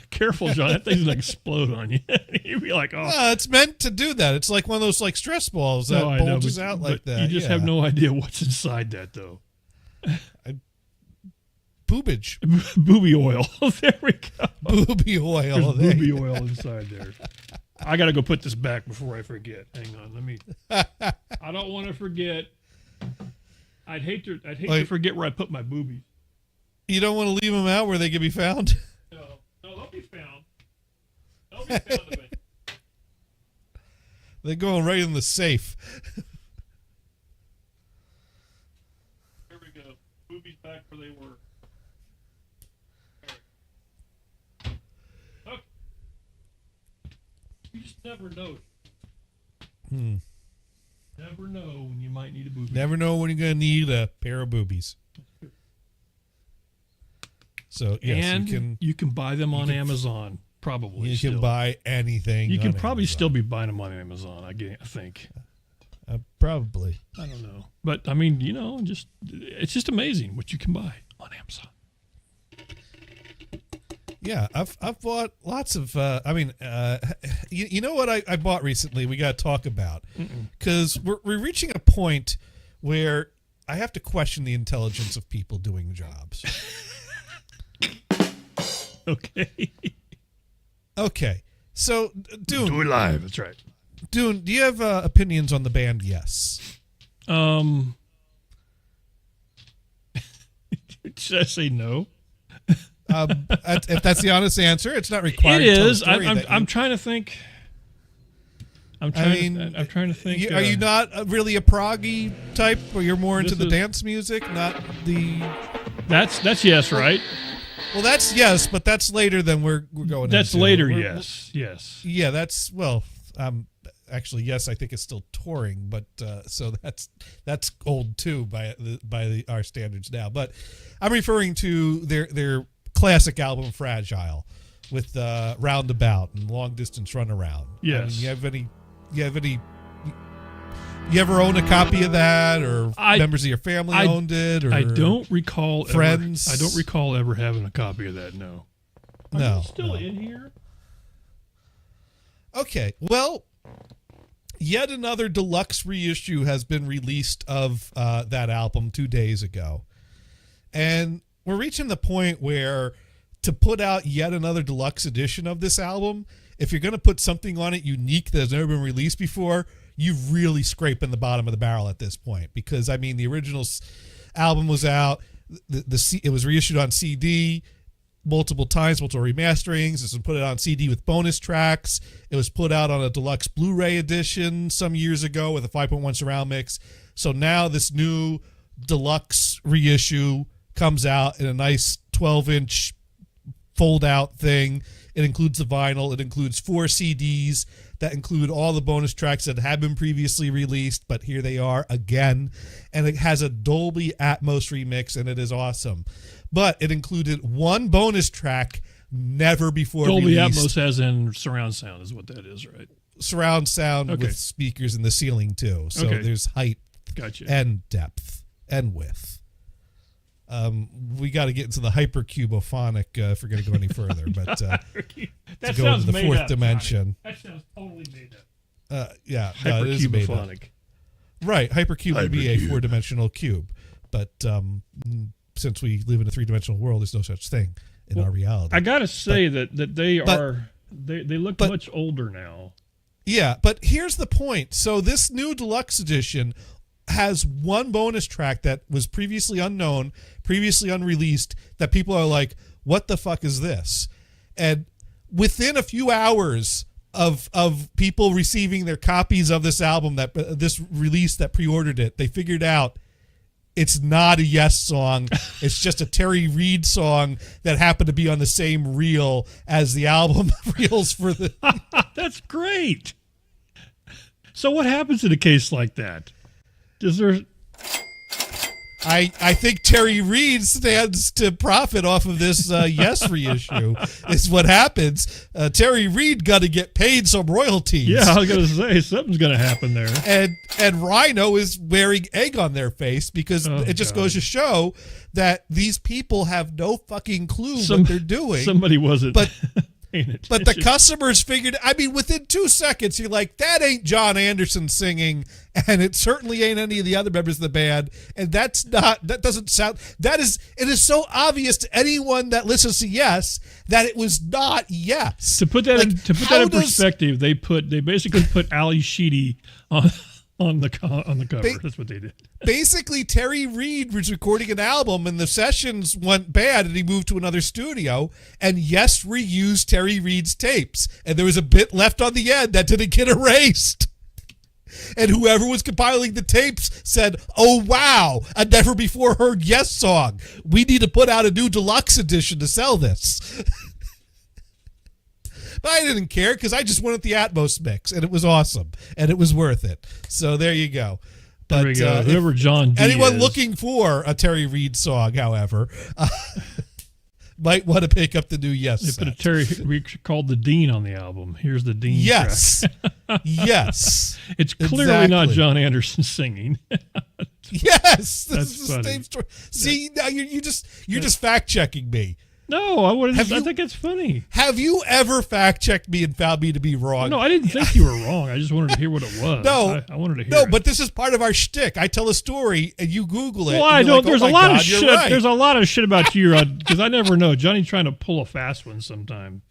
Careful, John. That thing's gonna explode on you. You'd be like, oh. No, it's meant to do that. It's like one of those like stress balls that bulges out like that. You just have no idea what's inside that, though. Boobage. Booby oil. There we go. Booby oil. There's booby oil inside there. I gotta go put this back before I forget. Hang on. Let me. I don't want to forget. I'd hate to forget where I put my boobies. You don't want to leave them out where they can be found? No, they'll be found. They'll be found of it. They're going right in the safe. There we go. Boobies back where they were. Okay. You just never know. Never know when you might need a boobie. Never know when you're going to need a pair of boobies. So yes, and you can buy them on Amazon. Probably you can buy anything. You can probably still be buying them on Amazon. I think. Probably. I don't know, but I mean, it's just amazing what you can buy on Amazon. Yeah, I've bought lots of. You know what I bought recently? We got to talk about because we're reaching a point where I have to question the intelligence of people doing jobs. Okay. So, Dune. Do it live. That's right. Dune, do you have opinions on the band Yes? Should I say no? If that's the honest answer, it's not required. It is. I'm trying to think. I'm trying to think. Are you not really a proggy type, or you're more into the dance music, not the? That's yes, right? Well, that's yes, but that's later than we're going. That's into. Later, yes. Yeah, that's actually yes. I think it's still touring, but so that's old too by our standards now. But I'm referring to their classic album Fragile with Roundabout and Long Distance Runaround. Yes. I mean, you ever own a copy of that, or members of your family owned it? Or I don't recall. Friends. I don't recall ever having a copy of that. No. No. Still in here. Okay. Well, yet another deluxe reissue has been released of that album 2 days ago, and we're reaching the point where to put out yet another deluxe edition of this album, if you're going to put something on it unique that has never been released before, you've really scraping the bottom of the barrel at this point. Because I mean, the original album was out. It was reissued on CD multiple times, multiple remasterings. This was put out on CD with bonus tracks. It was put out on a deluxe Blu-ray edition some years ago with a 5.1 surround mix. So now this new deluxe reissue comes out in a nice 12-inch fold-out thing. It includes the vinyl. It includes 4 CDs that include all the bonus tracks that have been previously released, but here they are again. And it has a Dolby Atmos remix, and it is awesome. But it included one bonus track never before Dolby released. Atmos as in surround sound is what that is, right? Surround sound with speakers in the ceiling too. So there's height and depth and width. We got to get into the hypercubophonic if we're going to go any further. But that to go into the fourth dimension. Johnny. That sounds totally made up. Yeah, no, it is made up. Right, hypercube would be a 4-dimensional cube. But since we live in a 3-dimensional world, there's no such thing in our reality. I got to say that they look much older now. Yeah, but here's the point. So this new deluxe edition has one bonus track that was previously unknown, previously unreleased, that people are like, what the fuck is this? And within a few hours of people receiving their copies of this album, this release that pre-ordered it, they figured out it's not a Yes song. It's just a Terry Reid song that happened to be on the same reel as the album reels for the... That's great. So what happens in a case like that? Is there... I think Terry Reid stands to profit off of this Yes reissue is what happens. Terry Reid got to get paid some royalties. Yeah, I was going to say, something's going to happen there. And Rhino is wearing egg on their face because it just goes to show that these people have no fucking clue what they're doing. Somebody wasn't. But the customers figured, I mean, within 2 seconds, you're like, that ain't John Anderson singing, and it certainly ain't any of the other members of the band, and it is so obvious to anyone that listens to Yes that it was not Yes. To put that in perspective, they basically put Ali Sheedy on the cover. That's what they did. Basically, Terry Reid was recording an album, and the sessions went bad, and he moved to another studio, and Yes reused Terry Reid's tapes, and there was a bit left on the end that didn't get erased. And whoever was compiling the tapes said, oh, wow, a never before heard Yes song. We need to put out a new deluxe edition to sell this. But I didn't care because I just wanted the Atmos mix, and it was awesome, and it was worth it. So there you go. But there we go. Whoever John D anyone is. looking for a Terry Reid song, however, might want to pick up the new Yes. They put a Terry Reid called the Dean on the album. Here's the Dean. Yes. track. Yes. It's clearly not John Anderson singing. Yes. That's This is the funny. same story. See, now you're just fact checking me. No, I think it's funny. Have you ever fact checked me and found me to be wrong? No, I didn't think you were wrong. I just wanted to hear what it was. No, I wanted to hear. No, it. but this is part of our shtick. I tell a story and you Google it. Well, I don't. Like, There's oh a my lot God, of you're shit. right. There's a lot of shit about you because I never know. Johnny's trying to pull a fast one sometime.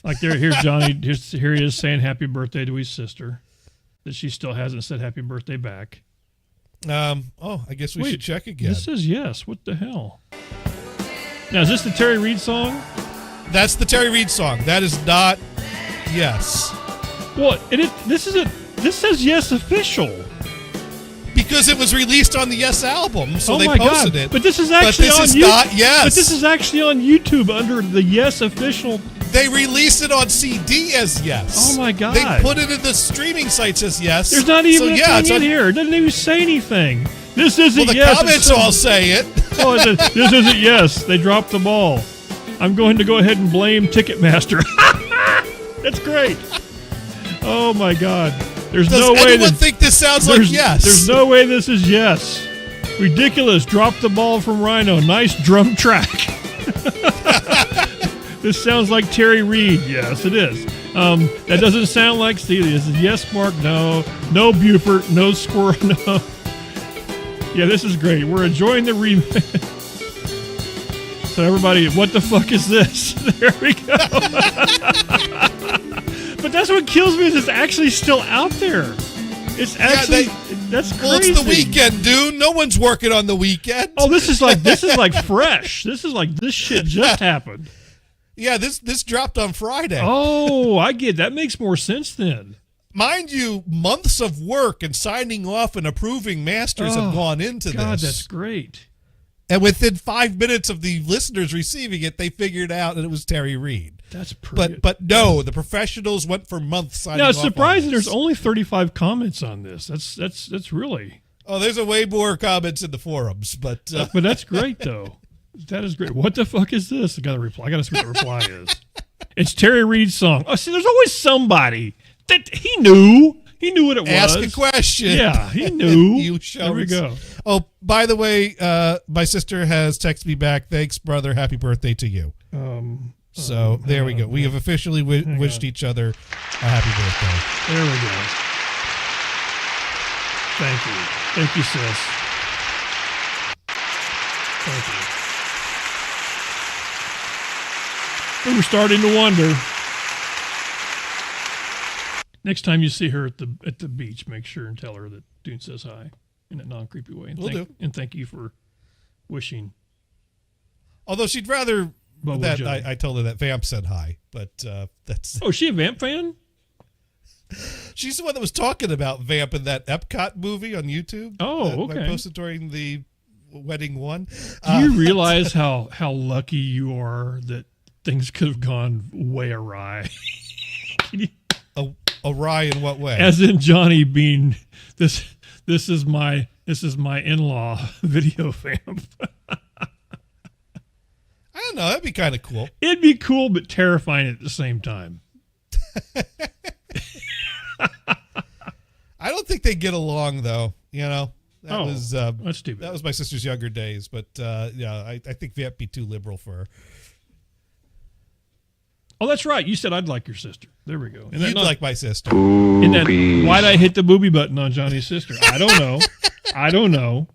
Like here's Johnny. Here he is saying happy birthday to his sister, that she still hasn't said happy birthday back. I guess we should check again. This says yes. What the hell? Now, is this the Terry Reid song? That's the Terry Reid song. That is not Yes. Well, this says Yes official. Because it was released on the Yes album, so oh they my posted God. it. But this is actually on YouTube. Not Yes. But this is actually on YouTube under the Yes official. They released it on CD as Yes. Oh my God. They put it in the streaming sites as Yes. There's not even a thing in here. It doesn't even say anything. This isn't Well, the Yes. comments all say it. Oh, this isn't Yes. They dropped the ball. I'm going to go ahead and blame Ticketmaster. That's great. Oh my God. There's no way. Does anyone think this sounds like Yes? There's no way this is Yes. Ridiculous. Drop the ball from Rhino. Nice drum track. This sounds like Terry Reid. Yes, it is. That doesn't sound like Steely. This is Yes Mark. No. No Buford. No Squirrel. No. Yeah, this is great. We're enjoying the remix. So everybody, what the fuck is this? There we go. But that's what kills me is it's actually still out there. It's actually that's crazy. Well, it's the weekend, dude. No one's working on the weekend. Oh, this is like fresh. This is like this shit just happened. Yeah, this dropped on Friday. Oh, I get that. Makes more sense then. Mind you, months of work and signing off and approving masters have gone into God, this. that's great. And within 5 minutes of the listeners receiving it, they figured out that it was Terry Reid. That's pretty. But no, the professionals went for months signing Now, off. it's surprising there's only 35 comments on this. That's really. Oh, there's a way more comments in the forums, but that's great though. That is great. What the fuck is this? I got to see what the reply is. It's Terry Reid's song. Oh, see, there's always somebody that he knew. He knew what it was. Ask a question. Yeah, he knew. You there we go. Oh, by the way, my sister has texted me back. Thanks, brother. Happy birthday to you. So there we go. We have officially wished each other a happy birthday. There we go. Thank you. Thank you, sis. Thank you. We were starting to wonder. Next time you see her at the beach, make sure and tell her that Dune says hi in a non-creepy way. And thank you for wishing. Although she'd rather Bubble that Johnny. I told her that Vamp said hi, but that's. Oh, is she a Vamp fan? She's the one that was talking about Vamp in that Epcot movie on YouTube. Oh, okay. I posted during the wedding one. Do you realize how lucky you are that things could have gone way awry? Awry in what way? As in Johnny being this is my in-law video Vamp. I don't know. That'd be kind of cool. It'd be cool, but terrifying at the same time. I don't think they get along, though. You know, that's stupid. That was my sister's younger days, but yeah, I think Vamp be too liberal for her. Oh, that's right. You said I'd like your sister. There we go. You'd like my sister. Why'd I hit the booby button on Johnny's sister? I don't know.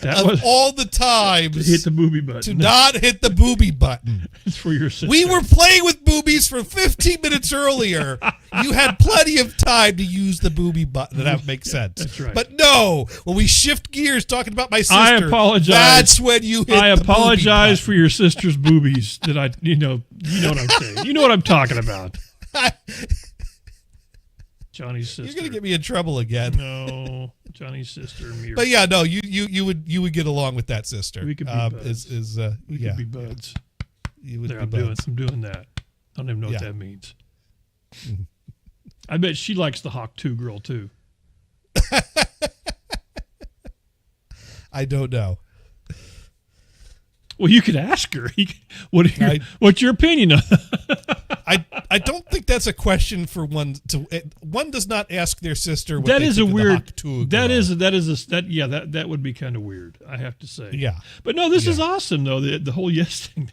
That was all the times to hit the booby button. To not hit the booby button. It's for your sister. We were playing with boobies for 15 minutes earlier. You had plenty of time to use the booby button. That makes sense. That's right. But no, when we shift gears talking about my sister, I apologize. That's when you hit I the apologize booby for your sister's boobies. You know what I'm saying. You know what I'm talking about. Johnny's sister. You're gonna get me in trouble again. No, Johnny's sister. Me. But yeah, no, you would get along with that sister. We could be buds. We could be buds. You would there, be I'm doing that. I don't even know what that means. I bet she likes the Hawk 2 girl too. I don't know. Well, you could ask her. What's your opinion on I don't think that's a question for one to. One does not ask their sister. What that they is think a of weird. the Hawk 2 girl. That would be kind of weird. I have to say. Yeah. But no, this is awesome though. The whole yes thing.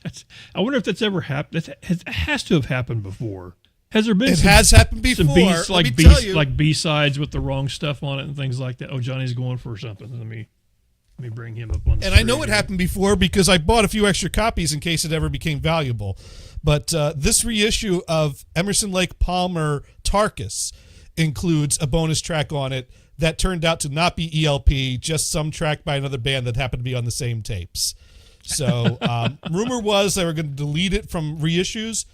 I wonder if that's ever happened. It has to have happened before. Has there been? It has happened before. Like B-sides with the wrong stuff on it and things like that. Oh, Johnny's going for something. Let me bring him up on the screen. I know it happened before because I bought a few extra copies in case it ever became valuable. But this reissue of Emerson, Lake Palmer Tarkus includes a bonus track on it that turned out to not be ELP, just some track by another band that happened to be on the same tapes. So rumor was they were going to delete it from reissues,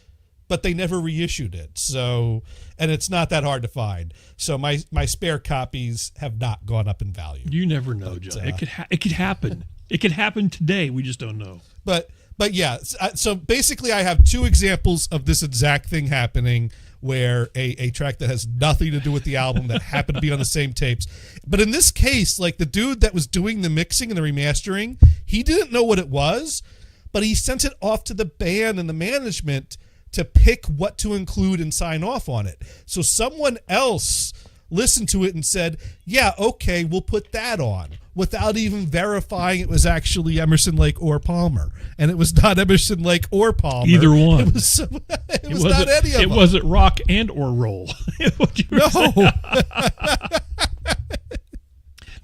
but they never reissued it. So, and it's not that hard to find. So my spare copies have not gone up in value. You never know, John. It could happen. It could happen today. We just don't know. But yeah, so basically I have two examples of this exact thing happening where a track that has nothing to do with the album that happened to be on the same tapes. But in this case, like the dude that was doing the mixing and the remastering, he didn't know what it was, but he sent it off to the band and the management to pick what to include and sign off on it. So someone else listened to it and said, yeah, okay, we'll put that on, without even verifying it was actually Emerson, Lake or Palmer. And it was not Emerson, Lake or Palmer. Either one. It was not any of them. It wasn't rock and or roll. No.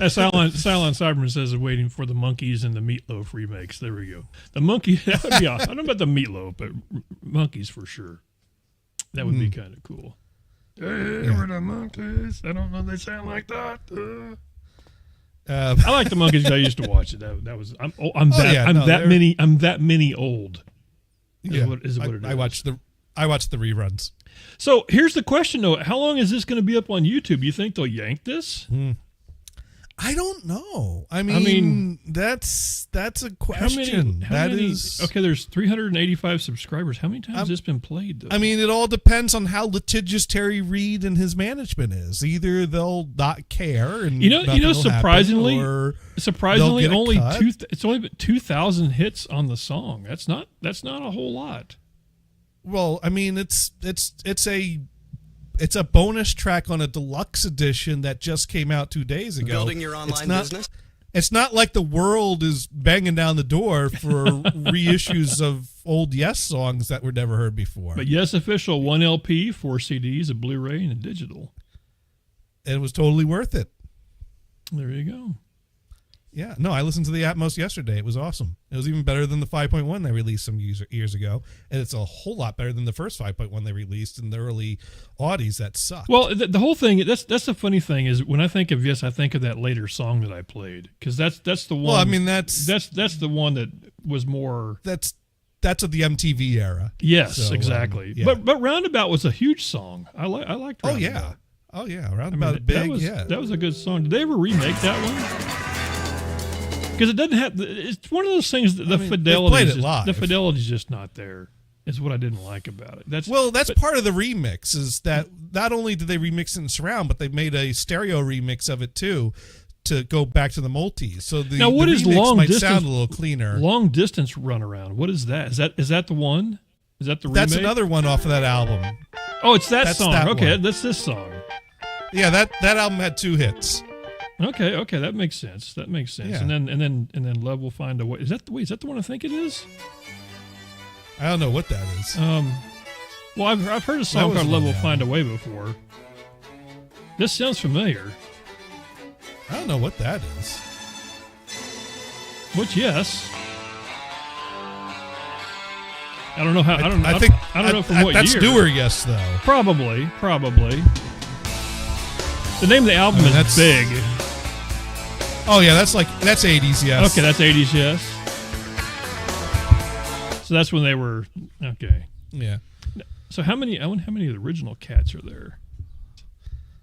Silent Cyberman says they're waiting for the Monkeys and the Meatloaf remakes. There we go. The Monkeys, that would be awesome. I don't know about the Meatloaf, but Monkeys for sure. That would be kind of cool. Hey, we're the monkeys. I don't know they sound like that. I like the Monkeys because I used to watch it. That was I'm that many old. Is what it is. I watched the reruns. So here's the question though: how long is this going to be up on YouTube? You think they'll yank this? I don't know. I mean that's a question. Okay, there's 385 subscribers. How many times has this been played, though? I mean, it all depends on how litigious Terry Reid and his management is. Either they'll not care, and surprisingly, only cut. it's only been 2,000 hits on the song. That's not a whole lot. Well, I mean, it's a bonus track on a deluxe edition that just came out 2 days ago. Building your online business? It's not like the world is banging down the door for reissues of old Yes songs that were never heard before. But Yes Official, 1 LP, 4 CDs, a Blu-ray, and a digital. And it was totally worth it. There you go. Yeah, no, I listened to the Atmos yesterday. It was awesome. It was even better than the 5.1 they released some years ago, and it's a whole lot better than the first 5.1 they released in the early Audis that sucked. Well, the whole thing, that's the funny thing is when I think of Yes, I think of that later song that I played because that's the one. Well, I mean that's the one that was more. That's of the MTV era. Yes, so, exactly. Yeah. But Roundabout was a huge song. I liked Roundabout. Oh yeah, Roundabout big. That was a good song. Did they ever remake that one? Because it doesn't have. It's one of those things that the fidelity's just not there. Is what I didn't like about it. That's part of the remix. Is that not only did they remix it in surround, but they made a stereo remix of it too, to go back to the multis. So the remix long might distance sound a little cleaner. Long distance runaround. What is that? Is that the one? Is that the remake? That's another one off of that album. Oh, it's that song. Okay, that's this song. Yeah, that album had 2 hits. Okay, that makes sense. Yeah. And then Love Will Find a Way. Is that the one I think it is? I don't know what that is. Well, I've heard a song called Love Will Find a Way before. This sounds familiar. I don't know what that is. What's Yes? I don't know how. I don't know from what year. That's newer Yes, though. Probably. The name of the album is Big. Oh yeah, that's 80s Yes. Okay, that's 80s Yes. So that's when they were okay. Yeah. So how many of the original Cats are there?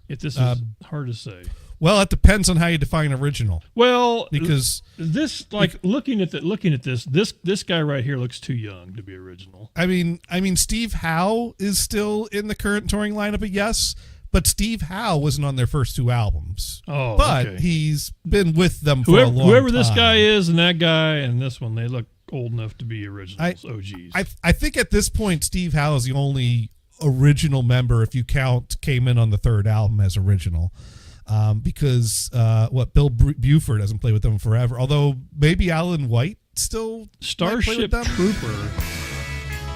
If this is hard to say. Well, it depends on how you define original. Well, because this looking at this guy right here looks too young to be original. I mean Steve Howe is still in the current touring lineup of Yes. But Steve Howe wasn't on their first 2 albums. Oh, but okay. He's been with them for a long time. Whoever this guy is and that guy and this one, they look old enough to be originals. OGs. I think at this point, Steve Howe is the only original member, if you count, came in on the 3rd album as original. Because Bill Buford hasn't played with them forever. Although maybe Alan White still Starship Trooper.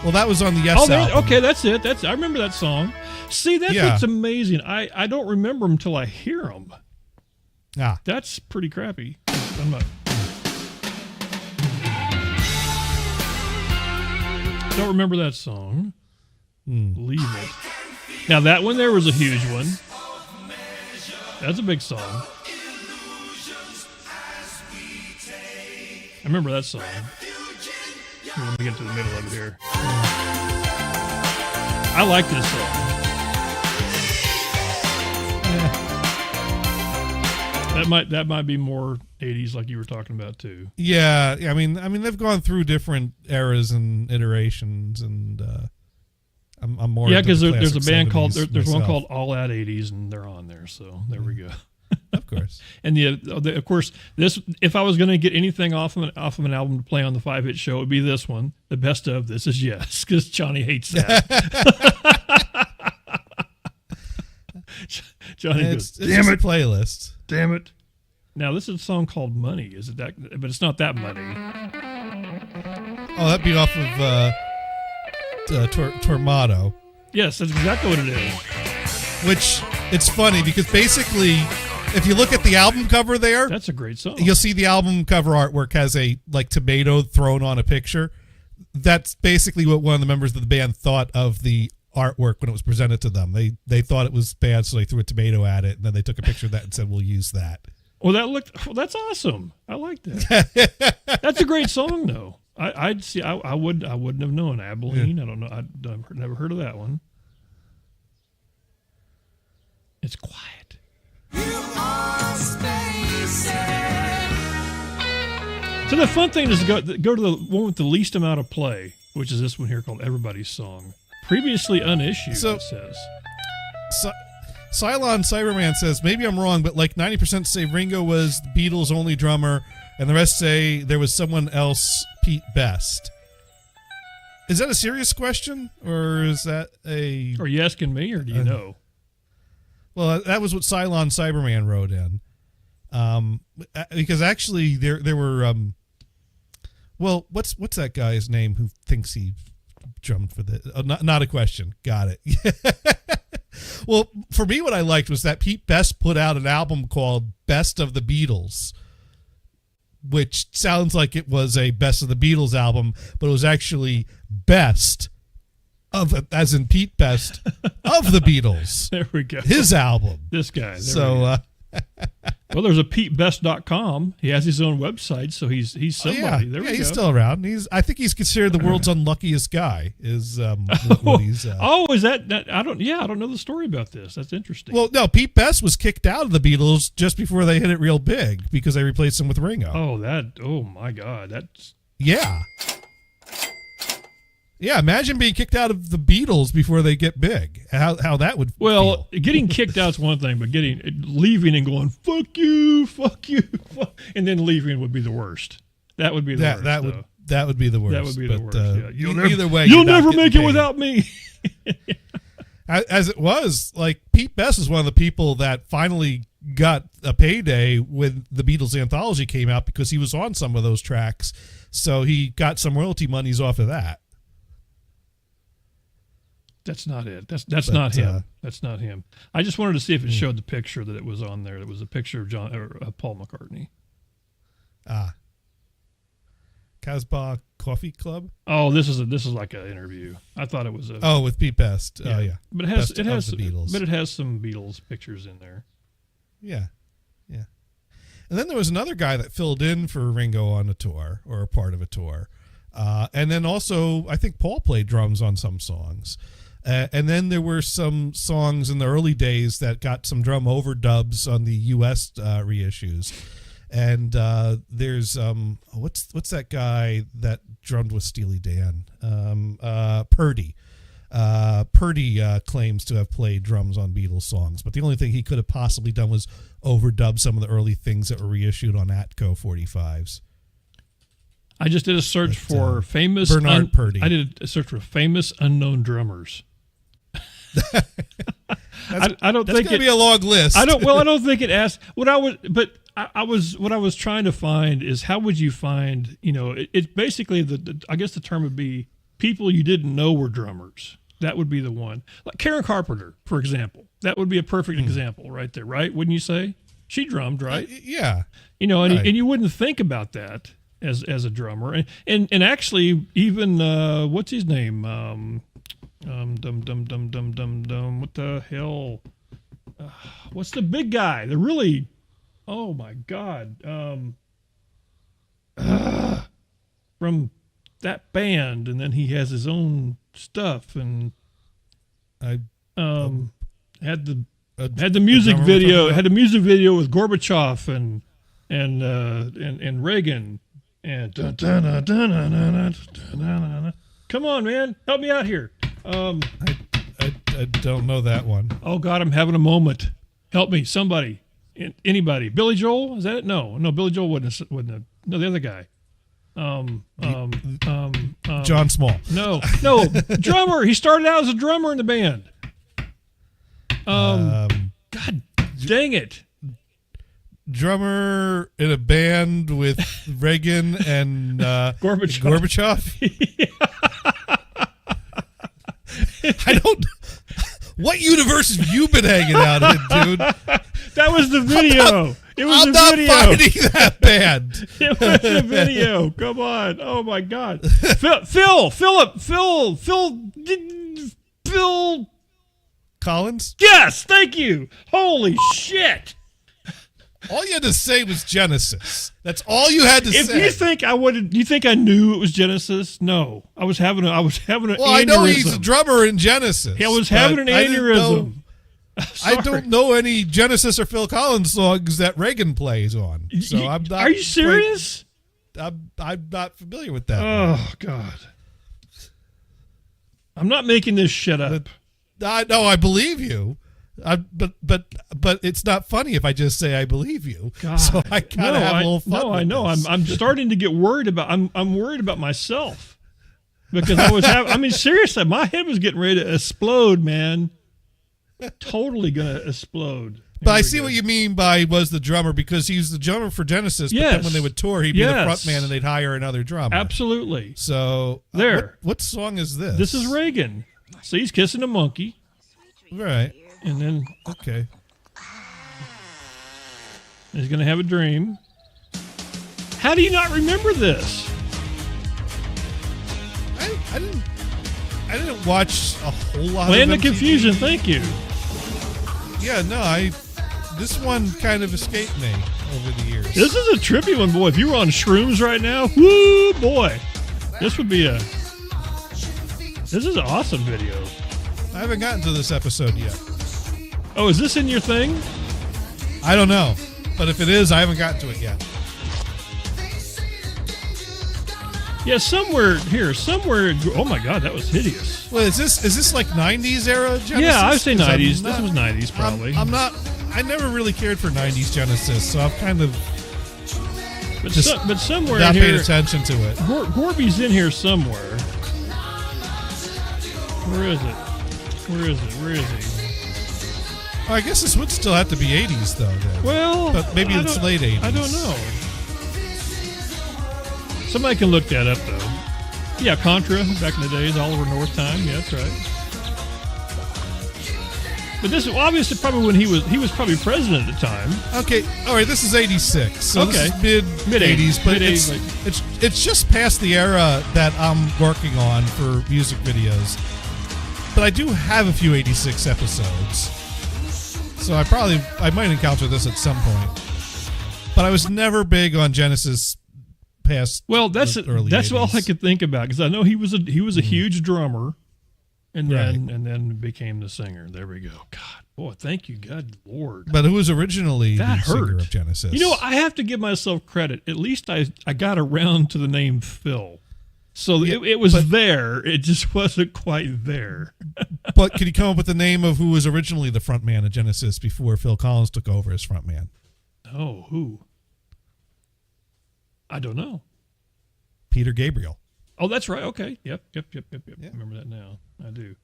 Well, that was on the Yes album. Okay, that's it. I remember that song. See, that's what's amazing. I don't remember them until I hear them. Ah. That's pretty crappy. I'm not. Don't remember that song. Leave it. Now, that one there was a huge one. That's a big song. I remember that song. Let me get to the middle of it here. I like this song. That might be more 80s, like you were talking about too. Yeah. I mean, they've gone through different eras and iterations, and I'm more. Yeah, because there's a band called there's one called All Out 80s, and they're on there. So there we go. Of course. And of course, this, if I was going to get anything off of an album to play on the 5-hit show, it would be this one. The best of this is Yes, because Johnny hates that. Johnny goes, "Damn it, playlist. Damn it." Now this is a song called Money. Is it that? But it's not that money. Oh, that'd be off of Tormato. Yes, that's exactly what it is. Which, it's funny because basically, if you look at the album cover there, that's a great song. You'll see the album cover artwork has a tomato thrown on a picture. That's basically what one of the members of the band thought of the artwork when it was presented to them. They thought it was bad, so they threw a tomato at it, and then they took a picture of that and said, "We'll use that." Well, that's awesome. I like that. That's a great song, though. I'd see. I wouldn't have known Abilene. I don't know. I've never heard of that one. It's quiet. So the fun thing is to go to the one with the least amount of play, which is this one here called Everybody's Song. Previously unissued, it says. Cylon Cyberman says, maybe I'm wrong, but like 90% say Ringo was the Beatles' only drummer, and the rest say there was someone else, Pete Best. Is that a serious question, or is that a... Are you asking me, or do you know? Well, that was what Cylon Cyberman wrote in. Because actually, there were... well, what's that guy's name who thinks he drummed for the... not a question. Got it. Well, for me, what I liked was that Pete Best put out an album called Best of the Beatles, which sounds like it was a Best of the Beatles album, but it was actually Best of, as in Pete Best, of the Beatles. There we go. His album. This guy. So, well, there's a PeteBest.com. He has his own website, so he's somebody. There we go. He's still around. I think he's considered the world's unluckiest guy. Is is that? I don't know the story about this. That's interesting. Well, no, Pete Best was kicked out of the Beatles just before they hit it real big because they replaced him with Ringo. Oh my God, that's Yeah, imagine being kicked out of the Beatles before they get big. How that would feel. Getting kicked out's one thing, but leaving and going fuck you, and then leaving would be the worst. That would be the worst. That would be the worst. That would be the worst. Yeah. Either way, you'll never make it without me. As it was, like Pete Best is one of the people that finally got a payday when the Beatles anthology came out because he was on some of those tracks, so he got some royalty monies off of that. That's not it. That's not him. That's not him. I just wanted to see if it showed the picture that it was on there. It was a picture of Paul McCartney. Casbah Coffee Club. Oh, this is like an interview. I thought it was with Pete Best. Yeah. Oh yeah, but it has the Beatles. But it has some Beatles pictures in there. Yeah. And then there was another guy that filled in for Ringo on a tour or a part of a tour, and then also I think Paul played drums on some songs. And then there were some songs in the early days that got some drum overdubs on the U.S. Reissues. And there's what's that guy that drummed with Steely Dan? Purdy. Purdy claims to have played drums on Beatles songs, but the only thing he could have possibly done was overdub some of the early things that were reissued on Atco 45s. I just did a search for famous Bernard Purdy. I did a search for famous unknown drummers. I don't think it's going to be a long list. I don't think it asked what I was trying to find is how would you find, it's basically I guess the term would be people you didn't know were drummers. That would be the one. Like Karen Carpenter, for example. That would be a perfect example right there, right? Wouldn't you say? She drummed, right? Yeah. And you wouldn't think about that as a drummer. And actually even what's his name? What the hell? What's the big guy? The really, oh my God. From that band, and then he has his own stuff, and had the music video. Had a music video with Gorbachev and Reagan and come on, man, help me out here. I don't know that one. Oh God, I'm having a moment. Help me, somebody, anybody. Billy Joel, is that it? No, Billy Joel wouldn't have. No, the other guy. John Small. No, drummer. He started out as a drummer in the band. God dang it. Drummer in a band with Reagan and Gorbachev. I don't. What universe have you been hanging out in, dude? That was the video. I'm not finding that band. It was the video. Come on. Oh my God. Phil. Phil Collins? Yes, thank you. Holy shit. All you had to say was Genesis. That's all you had to say. If you think I would, you think I knew it was Genesis? No, I was having an aneurysm. I know he's a drummer in Genesis. I was having an aneurysm. I don't know any Genesis or Phil Collins songs that Reagan plays on. So I'm not. Are you serious? I'm not familiar with that. Oh God. I'm not making this shit up. No, I believe you. But it's not funny if I just say I believe you. God. So I kind of have a little fun. No, with I know. this. I'm starting to get worried about. I'm worried about myself because I was having. I mean, seriously, my head was getting ready to explode, man. Totally gonna explode. But I see what you mean by was the drummer, because he's the drummer for Genesis. Yes. But then when they would tour, he'd be the front man and they'd hire another drummer. Absolutely. So there. What song is this? This is Reagan. So he's kissing a monkey. Right. And then okay. He's gonna have a dream. How do you not remember this? I didn't watch a whole lot Land of of Confusion, thank you. Yeah, no, this one kind of escaped me over the years. This is a trippy one, boy. If you were on shrooms right now, whoo, boy. This is an awesome video. I haven't gotten to this episode yet. Oh, is this in your thing? I don't know. But if it is, I haven't gotten to it yet. Yeah, somewhere. Oh my God, that was hideous. Well, is this like 90s era Genesis? Yeah, I would say 90s. This was 90s probably. I never really cared for 90s Genesis, so I've kind of but somewhere not in here, paid attention to it. Gorby's in here somewhere. Where is it? Where is he? I guess this would still have to be 80s, though. Then. Well, but maybe it's late 80s. I don't know. Somebody can look that up, though. Yeah, Contra, back in the days, Oliver North time. Yeah, that's right. But this is obviously probably when he was probably president at the time. Okay, all right. This is 86, so okay. This is mid 80s, but it's just past the era that I'm working on for music videos. But I do have a few 86 episodes. So I might encounter this at some point. But I was never big on Genesis past. Well, that's early 80s. All I could think about, because I know he was a huge drummer, and then became the singer. There we go. God, boy, thank you, God, Lord. But who was originally that the singer hurt. of Genesis? You know, I have to give myself credit. At least I got around to the name Phil. So it was there. It just wasn't quite there. But could you come up with the name of who was originally the front man of Genesis before Phil Collins took over as front man? Oh, who? I don't know. Peter Gabriel. Oh, that's right. Okay. Yep. Yeah. I remember that now. I do.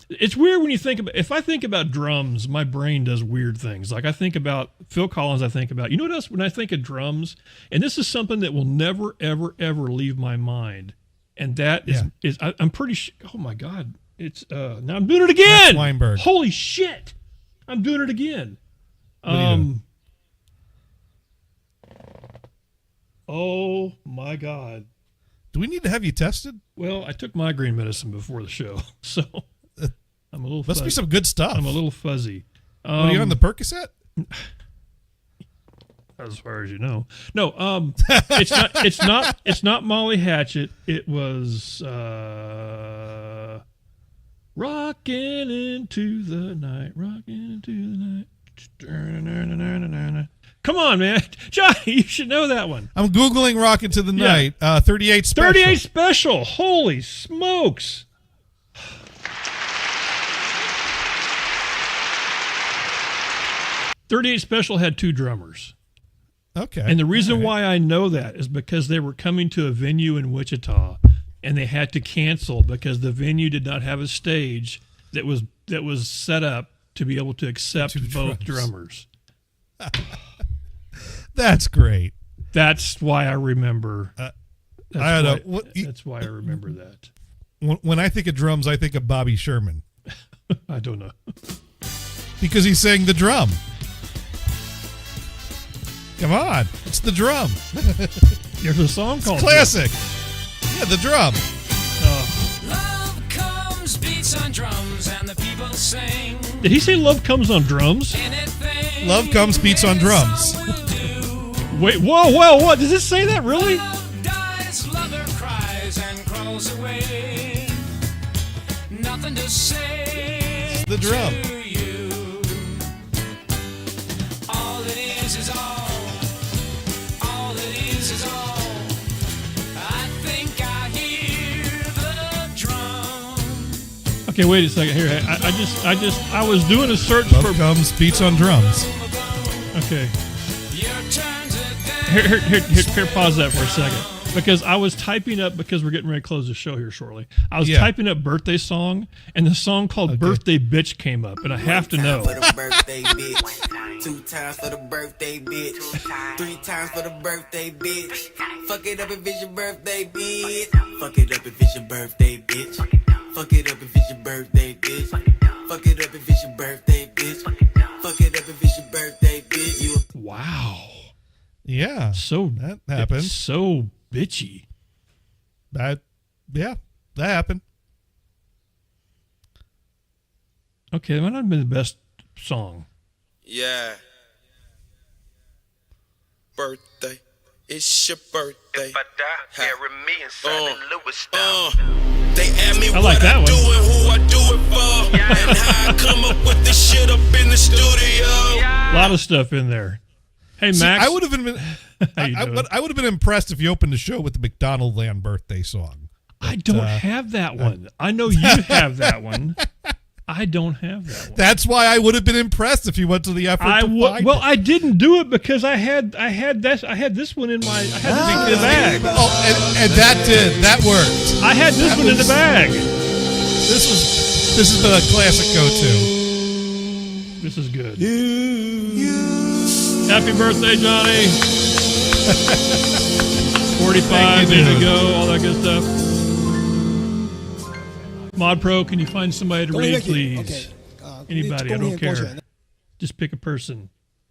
It's weird when you think about. If I think about drums, my brain does weird things. Like I think about Phil Collins. I think about. You know what else? When I think of drums, and this is something that will never, ever, ever leave my mind, and that is I'm pretty sure. Oh my God! It's now I'm doing it again. Weinberg. Holy shit! I'm doing it again. What are you doing? Oh my God! Do we need to have you tested? Well, I took migraine medicine before the show, so I'm a little. Must be some good stuff. I'm a little fuzzy. Are you on the Percocet? As far as you know, no. It's not Molly Hatchet. It was rocking into the night, rocking into the night. Come on, man. Johnny, you should know that one. I'm Googling Rock Into the Night. 38 Special. 38 Special. Holy smokes. .38 Special had two drummers. Okay. And the reason why I know that is because they were coming to a venue in Wichita, and they had to cancel because the venue did not have a stage that was set up to be able to accept both drummers. That's great. That's why I remember. I don't know. That's why I remember that. When I think of drums, I think of Bobby Sherman. I don't know. Because he sang the drum. Come on. It's the drum. There's a song called classic. Yeah, the drum. Love comes, beats on drums. Did he say Love Comes on Drums? Love Comes beats on drums. Wait, whoa, what? Does it say that really? The drum. Okay, wait a second here. I was doing a search Love for. Comes beats on drums. Okay. Here, pause that for a second. Because I was typing up, because we're getting ready to close the show here shortly. I was typing up birthday song, and the song called Birthday Bitch came up, and I have to know. For the birthday bitch. 2 times for the birthday bitch. 3 times for the birthday bitch. Fuck it up if it's your birthday bitch. Fuck it up if it's your birthday bitch. Fuck it up if it's your birthday bitch. Fuck it up if it's your birthday bitch. Fuck it up if it's your birthday bitch. Wow. Yeah. So that happened. So bitchy. That happened. Okay, that might not have been the best song. Yeah. Birthday. It's your birthday. If I die, carry me inside the Louis style. They ask me I like what that I one. do and who I do it for. And how I come up with this shit up in the studio. A lot of stuff in there. Hey, Max. See, I would have been I would have been impressed if you opened the show with the McDonald Land birthday song. But, I don't have that one. I know you have that one. I don't have that one. That's why I would have been impressed if you went to the effort to find it. I didn't do it because I had this one in my in the bag. Oh, and that worked. I had this one in the bag. This has been a classic go-to. This is good. Happy birthday, Johnny. 45 days ago, all that good stuff. Mod Pro, can you find somebody to raid, please? Okay. Anybody, I don't care. Just pick a person.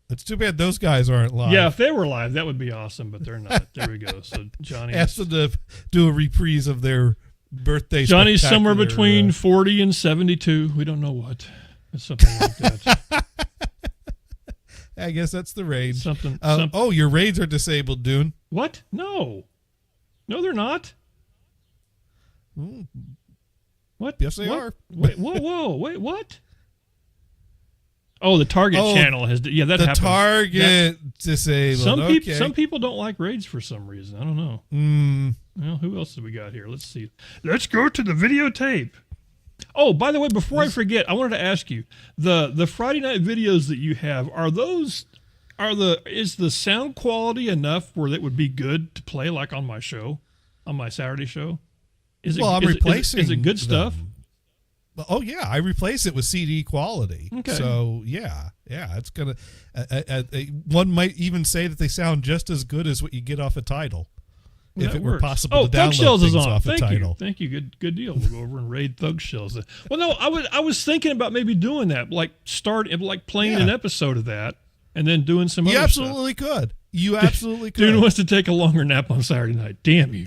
It's too bad those guys aren't live. Yeah, if they were live, that would be awesome, but they're not. There we go. So Johnny. Ask them to do a reprise of their birthday. Johnny's somewhere between 40 and 72. We don't know what. It's something like that. I guess that's the raid. Something. Oh, your raids are disabled, Dune. What? No, they're not. What? Yes, they are. Wait, whoa! Wait, what? Oh, the Target channel has. Yeah, that happens. The Target disabled. Some people don't like raids for some reason. I don't know. Well, who else have we got here? Let's see. Let's go to the videotape. Oh, by the way, before I forget, I wanted to ask you the Friday night videos that you have is the sound quality enough where it would be good to play like on my show, on my Saturday show? I'm replacing. Is it good stuff? Oh yeah, I replace it with CD quality. Okay. So yeah, it's gonna. One might even say that they sound just as good as what you get off a Tidal, if it were possible to download things off a Tidal. Thank you. Good deal. We'll go over and raid Thug Shells. Well, no, I was thinking about maybe doing that, like playing an episode of that, and then doing some. You other absolutely stuff. could. You absolutely could. Dude wants to take a longer nap on Saturday night. Damn you.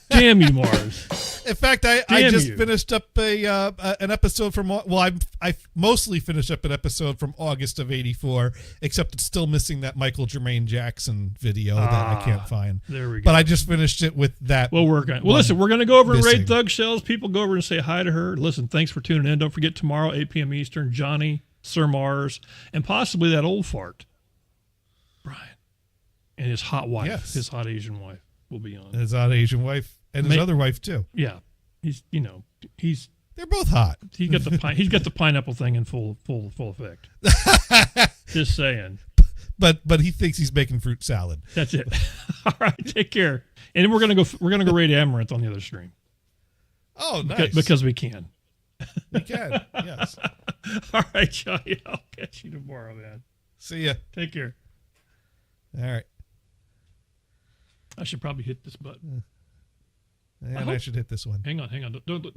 Damn you, Mars. In fact, I just finished up an episode from. Well, I mostly finished up an episode from August of '84, except it's still missing that Michael Jermaine Jackson video that I can't find. There we go. But I just finished it with that. We'll work on it. Well, listen, we're going to go over and raid Thug Shells. People go over and say hi to her. Listen, thanks for tuning in. Don't forget tomorrow, 8 p.m. Eastern, Johnny, Sir Mars, and possibly that old fart, Brian. And his hot wife, his hot Asian wife, will be on. His hot Asian wife and his other wife too. Yeah, he's they're both hot. He's got the pineapple thing in full effect. Just saying. But he thinks he's making fruit salad. That's it. All right, take care. And then we're gonna go raid Amaranth on the other stream. Oh, nice. Because we can. We can. Yes. All right, Johnny. I'll catch you tomorrow, man. See ya. Take care. All right. I should probably hit this button. And I should hit this one. Hang on. Don't